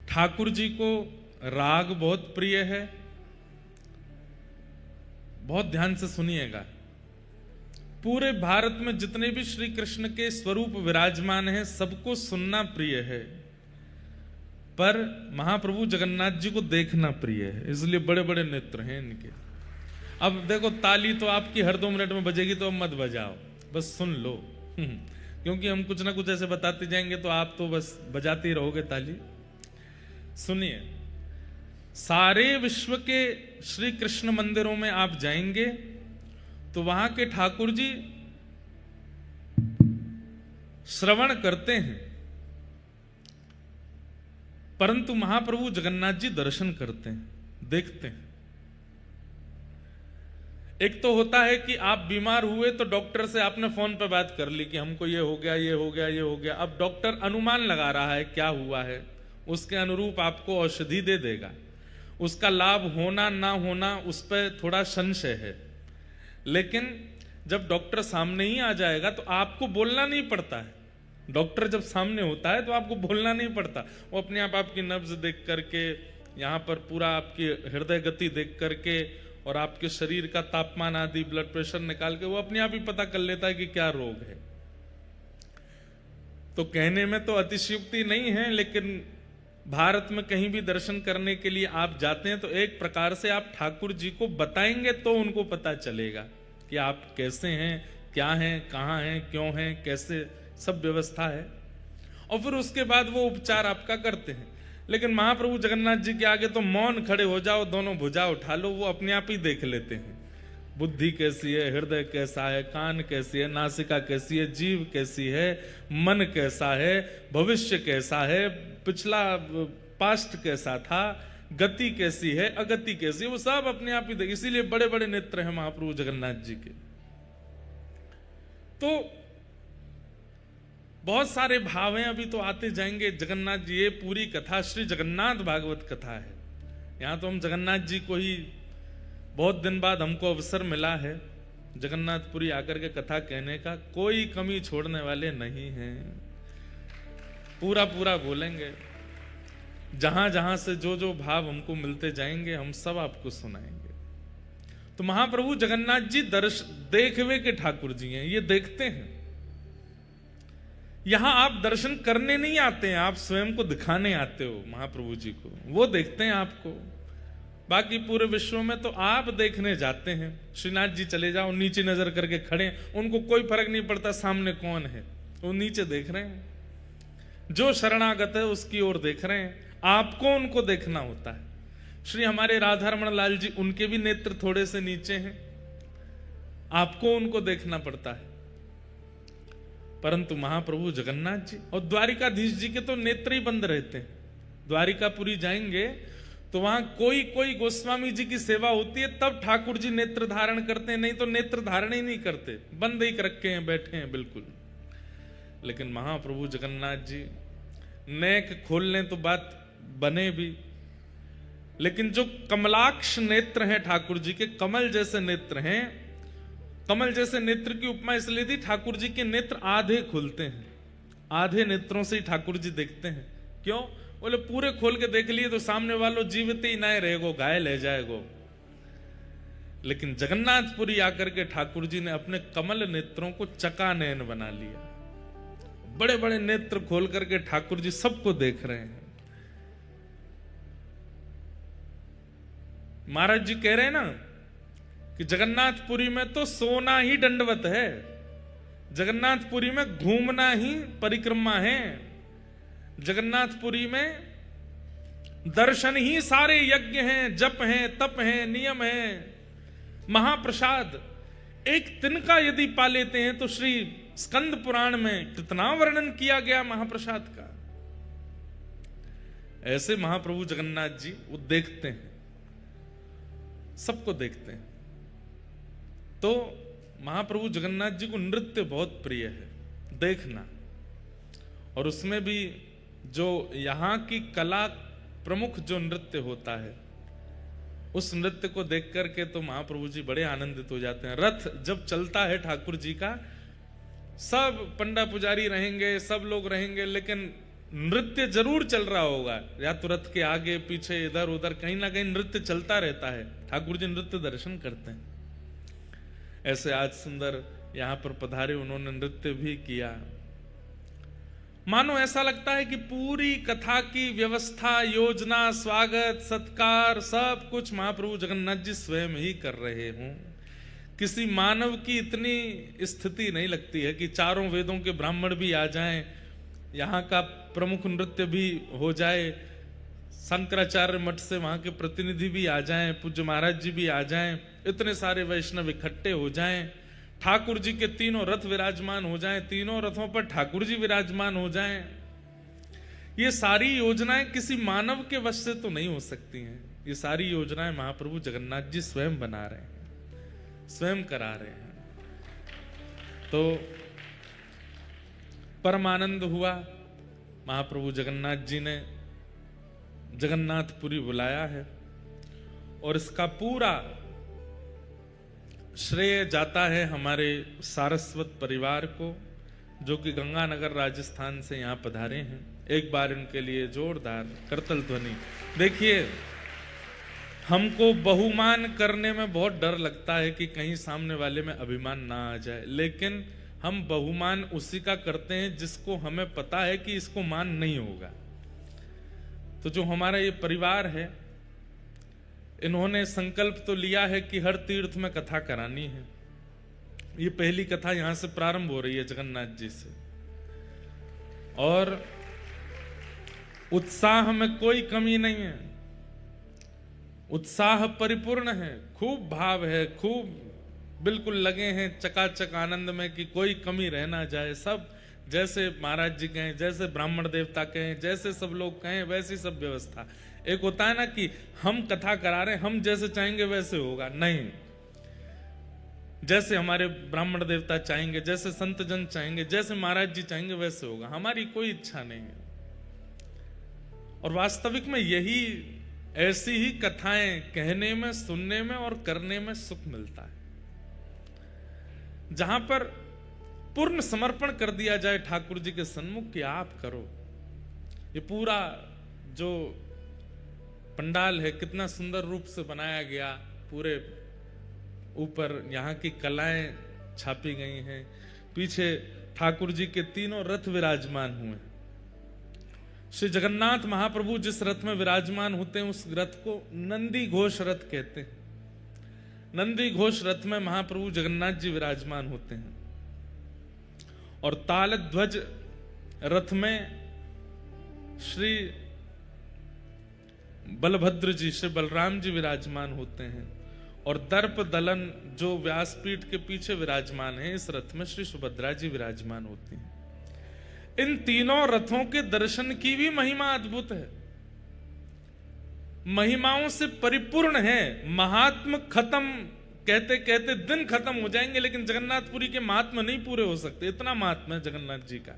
ठाकुर जी को राग बहुत प्रिय है। बहुत ध्यान से सुनिएगा। पूरे भारत में जितने भी श्री कृष्ण के स्वरूप विराजमान हैं सबको सुनना प्रिय है, पर महाप्रभु जगन्नाथ जी को देखना प्रिय है, इसलिए बड़े बड़े नेत्र हैं इनके। अब देखो, ताली तो आपकी हर 2 मिनट में बजेगी, तो अब मत बजाओ, बस सुन लो क्योंकि हम कुछ ना कुछ ऐसे बताते जाएंगे तो आप तो बस बजाते ही रहोगे ताली। सुनिए, सारे विश्व के श्री कृष्ण मंदिरों में आप जाएंगे तो वहां के ठाकुर जी श्रवण करते हैं, परंतु महाप्रभु जगन्नाथ जी दर्शन करते हैं, देखते हैं। एक तो होता है कि आप बीमार हुए तो डॉक्टर से आपने फोन पर बात कर ली कि हमको ये हो गया, ये हो गया, ये हो गया। अब डॉक्टर अनुमान लगा रहा है क्या हुआ है, उसके अनुरूप आपको औषधि दे देगा। उसका लाभ होना ना होना उस पर थोड़ा संशय है, लेकिन जब डॉक्टर सामने ही आ जाएगा तो आपको बोलना नहीं पड़ता है। डॉक्टर जब सामने होता है तो आपको बोलना नहीं पड़ता, वो अपने आप आपकी नब्ज देख करके, यहाँ पर पूरा आपकी हृदय गति देख करके और आपके शरीर का तापमान आदि, ब्लड प्रेशर निकाल के वो अपने आप ही पता कर लेता है कि क्या रोग है। तो कहने में तो अतिशयोक्ति नहीं है, लेकिन भारत में कहीं भी दर्शन करने के लिए आप जाते हैं तो एक प्रकार से आप ठाकुर जी को बताएंगे तो उनको पता चलेगा कि आप कैसे हैं, क्या हैं, कहाँ हैं, क्यों हैं, कैसे सब व्यवस्था है, और फिर उसके बाद वो उपचार आपका करते हैं। लेकिन महाप्रभु जगन्नाथ जी के आगे तो मौन खड़े हो जाओ, दोनों भुजा उठा लो, वो अपने आप ही देख लेते हैं। बुद्धि कैसी है, हृदय कैसा है, कान कैसी है, नासिका कैसी है, जीव कैसी है, मन कैसा है, भविष्य कैसा है, पिछला पास्ट कैसा था, गति कैसी है, अगति कैसी है, वो सब अपने आप ही देख। इसीलिए बड़े बड़े नेत्र हैं महाप्रभु जगन्नाथ जी के। तो बहुत सारे भाव हैं, अभी तो आते जाएंगे। जगन्नाथ जी, ये पूरी कथा श्री जगन्नाथ भागवत कथा है। यहां तो हम जगन्नाथ जी को ही बहुत दिन बाद हमको अवसर मिला है जगन्नाथपुरी आकर के कथा कहने का। कोई कमी छोड़ने वाले नहीं हैं, पूरा पूरा बोलेंगे। जहां जहां से जो जो भाव हमको मिलते जाएंगे हम सब आपको सुनाएंगे। तो महाप्रभु जगन्नाथ जी देखवे के ठाकुर जी हैं, ये देखते हैं। यहां आप दर्शन करने नहीं आते हैं, आप स्वयं को दिखाने आते हो महाप्रभु जी को, वो देखते हैं आपको। बाकी पूरे विश्व में तो आप देखने जाते हैं। श्रीनाथ जी चले जाओ, नीचे नजर करके खड़े, उनको कोई फर्क नहीं पड़ता सामने कौन है, वो नीचे देख रहे हैं। जो शरणागत है उसकी ओर देख रहे हैं, आपको उनको देखना होता है। श्री हमारे राधारमण लाल जी, उनके भी नेत्र थोड़े से नीचे हैं, आपको उनको देखना पड़ता है। परंतु महाप्रभु जगन्नाथ जी और द्वारिकाधीश जी के तो नेत्र ही बंद रहते हैं। द्वारिकापुरी जाएंगे तो वहां कोई कोई गोस्वामी जी की सेवा होती है, तब ठाकुर जी नेत्र धारण करते हैं, नहीं तो नेत्र धारण ही नहीं करते, बंद ही रखे हैं, बैठे हैं बिल्कुल। लेकिन महाप्रभु जगन्नाथ जी नेक खोल लें तो बात बने भी, लेकिन जो कमलाक्ष नेत्र हैं ठाकुर जी के, कमल जैसे नेत्र हैं। कमल जैसे नेत्र की उपमा इसलिए दी, ठाकुर जी के नेत्र आधे खुलते हैं, आधे नेत्रों से ही ठाकुर जी देखते हैं। क्यों? बोले पूरे खोल के देख लिए तो सामने वालों जीवित ही ना रहेगो, घायल है जाएगो। लेकिन जगन्नाथपुरी आकर के ठाकुर जी ने अपने कमल नेत्रों को चकानयन बना लिया। बड़े बड़े नेत्र खोल करके ठाकुर जी सबको देख रहे हैं। महाराज जी कह रहे हैं ना कि जगन्नाथपुरी में तो सोना ही दंडवत है, जगन्नाथपुरी में घूमना ही परिक्रमा है, जगन्नाथपुरी में दर्शन ही सारे यज्ञ हैं, जप हैं, तप हैं, नियम हैं, महाप्रसाद। एक तिनका यदि पा लेते हैं तो श्री स्कंद पुराण में कितना वर्णन किया गया महाप्रसाद का। ऐसे महाप्रभु जगन्नाथ जी वो देखते हैं, सबको देखते हैं। तो महाप्रभु जगन्नाथ जी को नृत्य बहुत प्रिय है देखना, और उसमें भी जो यहां की कला प्रमुख जो नृत्य होता है, उस नृत्य को देख करके तो महाप्रभु जी बड़े आनंदित हो जाते हैं। रथ जब चलता है ठाकुर जी का, सब पंडा पुजारी रहेंगे, सब लोग रहेंगे, लेकिन नृत्य जरूर चल रहा होगा, या तो रथ के आगे पीछे इधर उधर कहीं ना कहीं नृत्य चलता रहता है। ठाकुर जी नृत्य दर्शन करते हैं। ऐसे आज सुंदर यहां पर पधारे, उन्होंने नृत्य भी किया। मानो ऐसा लगता है कि पूरी कथा की व्यवस्था, योजना, स्वागत, सत्कार सब कुछ महाप्रभु जगन्नाथ जी स्वयं ही कर रहे हों। किसी मानव की इतनी स्थिति नहीं लगती है कि चारों वेदों के ब्राह्मण भी आ जाएं, यहाँ का प्रमुख नृत्य भी हो जाए, शंकराचार्य मठ से वहां के प्रतिनिधि भी आ जाएं, पूज्य महाराज जी भी आ जाएं, इतने सारे वैष्णव इकट्ठे हो जाएं, ठाकुर जी के तीनों रथ विराजमान हो जाएं, तीनों रथों पर ठाकुर जी विराजमान हो जाएं। ये सारी योजनाएं किसी मानव के वश से तो नहीं हो सकती हैं। ये सारी योजनाएं महाप्रभु जगन्नाथ जी स्वयं बना रहे हैं, स्वयं करा रहे हैं। तो परम आनंद हुआ। महाप्रभु जगन्नाथ जी ने जगन्नाथपुरी बुलाया है और इसका पूरा श्रेय जाता है हमारे सारस्वत परिवार को, जो कि गंगानगर राजस्थान से यहाँ पधारे हैं। एक बार इनके लिए जोरदार करतल ध्वनि। देखिए, हमको बहुमान करने में बहुत डर लगता है कि कहीं सामने वाले में अभिमान ना आ जाए, लेकिन हम बहुमान उसी का करते हैं जिसको हमें पता है कि इसको मान नहीं होगा। तो जो हमारा ये परिवार है, इन्होंने संकल्प तो लिया है कि हर तीर्थ में कथा करानी है। ये पहली कथा यहां से प्रारंभ हो रही है जगन्नाथ जी से, और उत्साह में कोई कमी नहीं है, उत्साह परिपूर्ण है, खूब भाव है, खूब बिल्कुल लगे हैं चकाचक आनंद में कि कोई कमी रह ना जाए। सब जैसे महाराज जी कहें, जैसे ब्राह्मण देवता कहें, जैसे सब लोग कहें, वैसी सब व्यवस्था। एक होता है ना कि हम कथा करा रहे हैं, हम जैसे चाहेंगे वैसे होगा, नहीं, जैसे हमारे ब्राह्मण देवता चाहेंगे, जैसे संत जन चाहेंगे, जैसे महाराज जी चाहेंगे वैसे होगा। हमारी कोई इच्छा नहीं है। और वास्तविक में यही, ऐसी ही कथाएं कहने में, सुनने में और करने में सुख मिलता है, जहां पर पूर्ण समर्पण कर दिया जाए ठाकुर जी के सन्मुख कि आप करो। ये पूरा जो पंडाल है कितना सुंदर रूप से बनाया गया, पूरे ऊपर यहाँ की कलाएं छापी गई हैं, पीछे ठाकुर जी के तीनों रथ विराजमान हुए। श्री जगन्नाथ महाप्रभु जिस रथ में विराजमान होते हैं उस रथ को नंदी घोष रथ कहते हैं। नंदी घोष रथ में महाप्रभु जगन्नाथ जी विराजमान होते हैं, और ताल ध्वज रथ में श्री बलभद्र जी, श्री बलराम जी विराजमान होते हैं, और दर्प दलन जो व्यासपीठ के पीछे विराजमान है, इस रथ में श्री सुभद्रा जी विराजमान होती हैं। इन तीनों रथों के दर्शन की भी महिमा अद्भुत है, महिमाओं से परिपूर्ण है। महात्म खत्म कहते कहते दिन खत्म हो जाएंगे, लेकिन जगन्नाथपुरी के महात्म नहीं पूरे हो सकते। इतना महात्मा है जगन्नाथ जी का,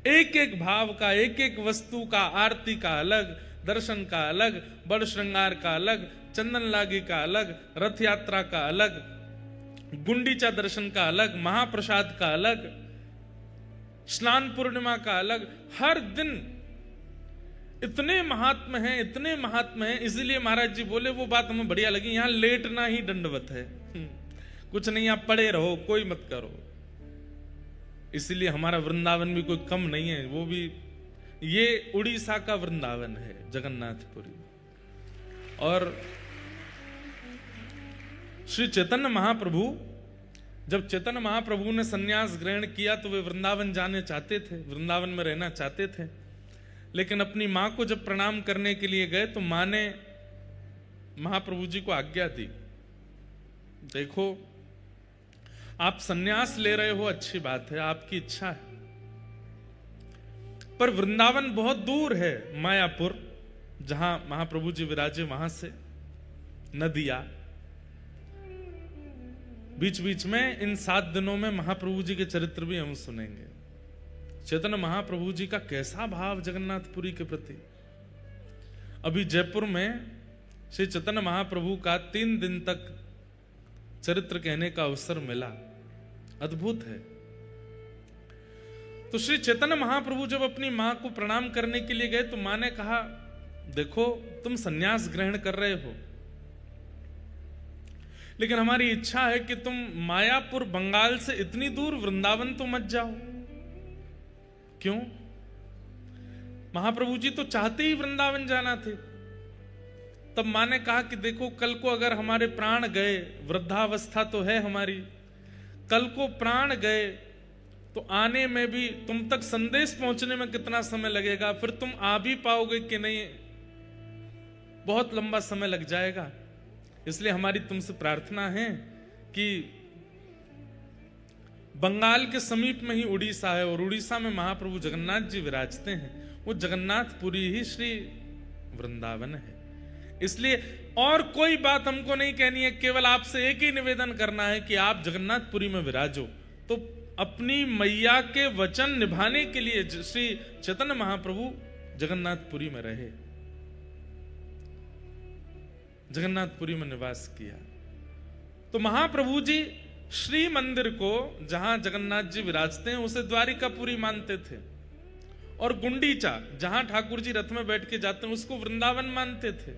एक एक भाव का, एक एक वस्तु का, आरती का अलग, दर्शन का अलग, बड़ श्रृंगार का अलग, चंदन लागी का अलग, रथ यात्रा का अलग, गुंडीचा दर्शन का अलग, महाप्रसाद का अलग, स्नान पूर्णिमा का अलग। हर दिन इतने महात्म हैं, इतने महात्म हैं। इसीलिए महाराज जी बोले, वो बात हमें बढ़िया लगी, यहां लेटना ही दंडवत है, कुछ नहीं, आप पड़े रहो, कोई मत करो। इसीलिए हमारा वृंदावन भी कोई कम नहीं है, वो भी ये उड़ीसा का वृंदावन है जगन्नाथपुरी। और श्री चैतन्य महाप्रभु, जब चैतन्य महाप्रभु ने संन्यास ग्रहण किया तो वे वृंदावन जाने चाहते थे, वृंदावन में रहना चाहते थे, लेकिन अपनी मां को जब प्रणाम करने के लिए गए तो मां ने महाप्रभु जी को आज्ञा दी, देखो आप संन्यास ले रहे हो, अच्छी बात है, आपकी इच्छा है, पर वृंदावन बहुत दूर है, मायापुर जहां महाप्रभु जी विराजे वहां से नदिया, बीच बीच में इन 7 दिनों में महाप्रभु जी के चरित्र भी हम सुनेंगे। चैतन्य महाप्रभु जी का कैसा भाव जगन्नाथपुरी के प्रति। अभी जयपुर में श्री चैतन्य महाप्रभु का 3 दिन तक चरित्र कहने का अवसर मिला, अद्भुत है। तो श्री चैतन्य महाप्रभु जब अपनी मां को प्रणाम करने के लिए गए तो मां ने कहा, देखो तुम सन्यास ग्रहण कर रहे हो, लेकिन हमारी इच्छा है कि तुम मायापुर बंगाल से इतनी दूर वृंदावन तो मत जाओ। क्यों? महाप्रभु जी तो चाहते ही वृंदावन जाना थे। तब मां ने कहा कि देखो, कल को अगर हमारे प्राण गए, वृद्धावस्था तो है हमारी, कल को प्राण गए तो आने में भी तुम तक संदेश पहुंचने में कितना समय लगेगा, फिर तुम आ भी पाओगे कि नहीं, बहुत लंबा समय लग जाएगा। इसलिए हमारी तुमसे प्रार्थना है कि बंगाल के समीप में ही उड़ीसा है और उड़ीसा में महाप्रभु जगन्नाथ जी विराजते हैं, वो जगन्नाथपुरी ही श्री वृंदावन है। इसलिए और कोई बात हमको नहीं कहनी है, केवल आपसे एक ही निवेदन करना है कि आप जगन्नाथपुरी में विराजो। तो अपनी मैया के वचन निभाने के लिए श्री चैतन्य महाप्रभु जगन्नाथपुरी में रहे, जगन्नाथपुरी में निवास किया। तो महाप्रभु जी श्री मंदिर को, जहां जगन्नाथ जी विराजते हैं, उसे द्वारिकापुरी मानते थे, और गुंडीचा, जहां ठाकुर जी रथ में बैठ के जाते हैं, उसको वृंदावन मानते थे।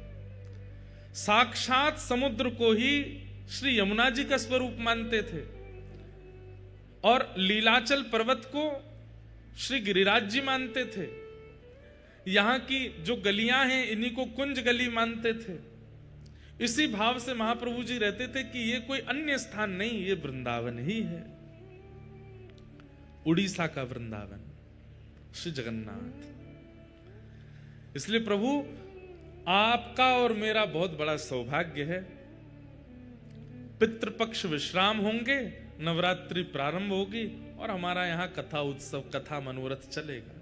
साक्षात समुद्र को ही श्री यमुना जी का स्वरूप मानते थे, और लीलाचल पर्वत को श्री गिरिराज जी मानते थे। यहां की जो गलियां हैं, इन्हीं को कुंज गली मानते थे। इसी भाव से महाप्रभु जी रहते थे कि ये कोई अन्य स्थान नहीं, ये वृंदावन ही है, उड़ीसा का वृंदावन, श्री जगन्नाथ। इसलिए प्रभु, आपका और मेरा बहुत बड़ा सौभाग्य है। पितृपक्ष विश्राम होंगे, नवरात्रि प्रारंभ होगी, और हमारा यहां कथा उत्सव, कथा मनोरथ चलेगा।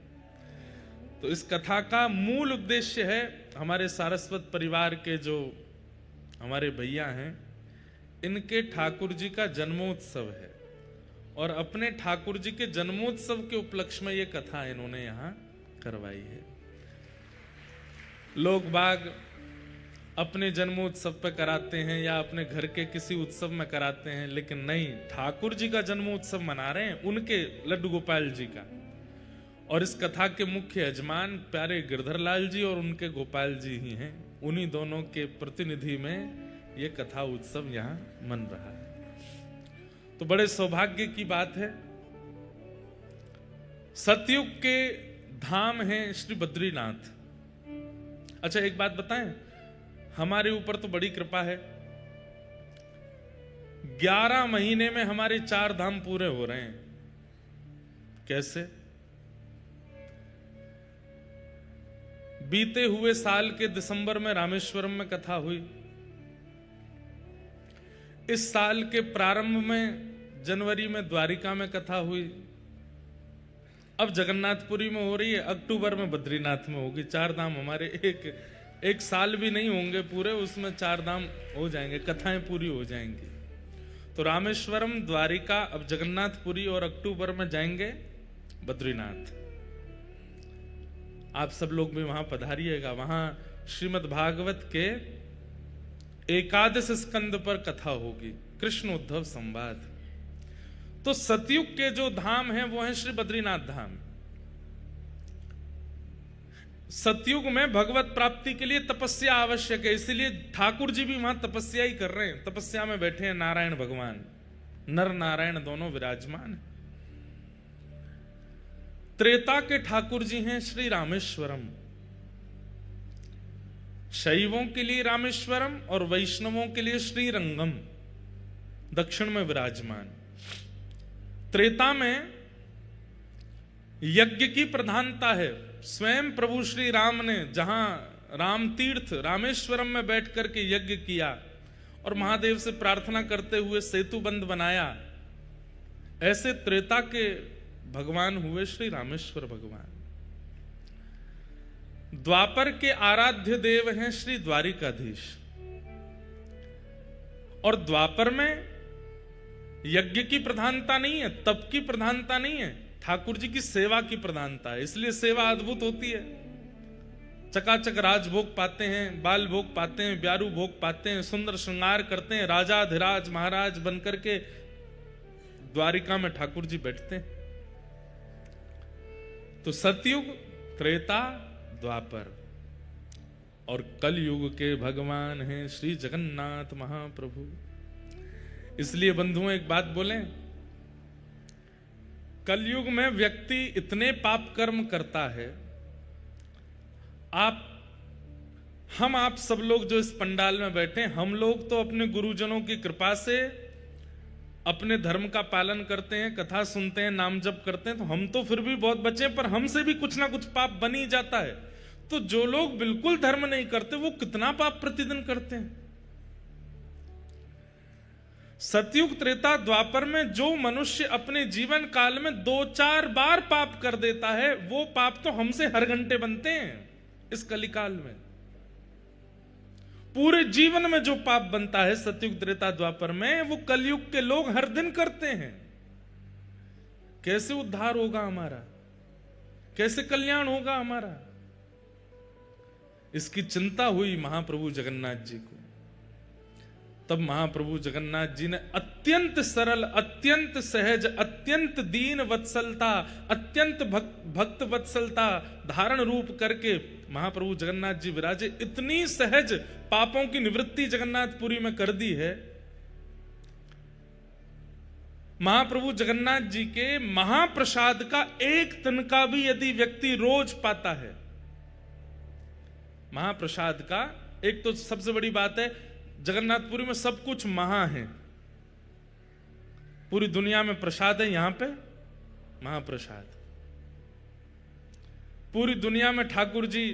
तो इस कथा का मूल उद्देश्य है, हमारे सारस्वत परिवार के जो हमारे भैया हैं, इनके ठाकुर जी का जन्मोत्सव है, और अपने ठाकुर जी के जन्मोत्सव के उपलक्ष्य में ये कथा इन्होंने यहां करवाई है। लोग बाग अपने जन्मोत्सव पर कराते हैं या अपने घर के किसी उत्सव में कराते हैं, लेकिन नहीं, ठाकुर जी का जन्मोत्सव मना रहे हैं, उनके लड्डू गोपाल जी का। और इस कथा के मुख्य यजमान प्यारे गिरधर लाल जी और उनके गोपाल जी ही हैं। उन्हीं दोनों के प्रतिनिधि में ये कथा उत्सव यहां मन रहा है। तो बड़े सौभाग्य की बात है। सतयुग के धाम हैं श्री बद्रीनाथ। अच्छा, एक बात बताएं, हमारे ऊपर तो बड़ी कृपा है, 11 महीने में हमारे 4 धाम पूरे हो रहे हैं। कैसे? बीते हुए साल के दिसंबर में रामेश्वरम में कथा हुई, इस साल के प्रारंभ में जनवरी में द्वारिका में कथा हुई, अब जगन्नाथपुरी में हो रही है, अक्टूबर में बद्रीनाथ में होगी। 4 धाम हमारे एक साल भी नहीं होंगे पूरे, उसमें 4 धाम हो जाएंगे, कथाएं पूरी हो जाएंगी। तो रामेश्वरम, द्वारिका, अब जगन्नाथपुरी, और अक्टूबर में जाएंगे बद्रीनाथ। आप सब लोग भी वहां पधारिएगा। वहां श्रीमद् भागवत के 11 स्कंद पर कथा होगी, कृष्ण उद्धव संवाद। तो सतयुग के जो धाम हैं वो हैं श्री बद्रीनाथ धाम। सतयुग में भगवत प्राप्ति के लिए तपस्या आवश्यक है, इसलिए ठाकुर जी भी वहां तपस्या ही कर रहे हैं। तपस्या में बैठे हैं नारायण भगवान, नर नारायण दोनों विराजमान हैं। त्रेता के ठाकुर जी हैं श्री रामेश्वरम। शैवों के लिए रामेश्वरम और वैष्णवों के लिए श्रीरंगम दक्षिण में विराजमान। त्रेता में यज्ञ की प्रधानता है। स्वयं प्रभु श्री राम ने जहां राम तीर्थ रामेश्वरम में बैठ करके यज्ञ किया और महादेव से प्रार्थना करते हुए सेतु बंद बनाया, ऐसे त्रेता के भगवान हुए श्री रामेश्वर भगवान। द्वापर के आराध्य देव हैं श्री द्वारिकाधीश। और द्वापर में यज्ञ की प्रधानता नहीं है, तप की प्रधानता नहीं है, ठाकुर जी की सेवा की प्रधानता है। इसलिए सेवा अद्भुत होती है। चकाचक राजभोग पाते हैं, बाल भोग पाते हैं, ब्यारू भोग पाते हैं, सुंदर श्रृंगार करते हैं, राजाधिराज महाराज बनकर के द्वारिका में ठाकुर जी बैठते हैं। तो सतयुग, त्रेता, द्वापर और कलयुग के भगवान हैं श्री जगन्नाथ महाप्रभु। इसलिए बंधुओं एक बात बोलें, कलयुग में व्यक्ति इतने पाप कर्म करता है। हम आप सब लोग जो इस पंडाल में बैठे, हम लोग तो अपने गुरुजनों की कृपा से अपने धर्म का पालन करते हैं, कथा सुनते हैं, नाम जप करते हैं, तो हम तो फिर भी बहुत बचे, पर हमसे भी कुछ ना कुछ पाप बन ही जाता है। तो जो लोग बिल्कुल धर्म नहीं करते वो कितना पाप प्रतिदिन करते हैं। सतयुग, त्रेता, द्वापर में जो मनुष्य अपने जीवन काल में 2-4 बार पाप कर देता है, वो पाप तो हमसे हर घंटे बनते हैं इस कलिकाल में। पूरे जीवन में जो पाप बनता है सतयुग, त्रेता, द्वापर में, वो कलयुग के लोग हर दिन करते हैं। कैसे उद्धार होगा हमारा, कैसे कल्याण होगा हमारा? इसकी चिंता हुई महाप्रभु जगन्नाथ जी को। तब महाप्रभु जगन्नाथ जी ने अत्यंत सरल, अत्यंत सहज, अत्यंत दीन वत्सलता, अत्यंत भक्त वत्सलता धारण रूप करके महाप्रभु जगन्नाथ जी विराजे। इतनी सहज पापों की निवृत्ति जगन्नाथपुरी में कर दी है। महाप्रभु जगन्नाथ जी के महाप्रसाद का एक तिनका भी यदि व्यक्ति रोज पाता है, महाप्रसाद का एक, तो सबसे बड़ी बात है जगन्नाथपुरी में सब कुछ महा है। पूरी दुनिया में प्रसाद है, यहां पे महाप्रसाद। पूरी दुनिया में ठाकुर जी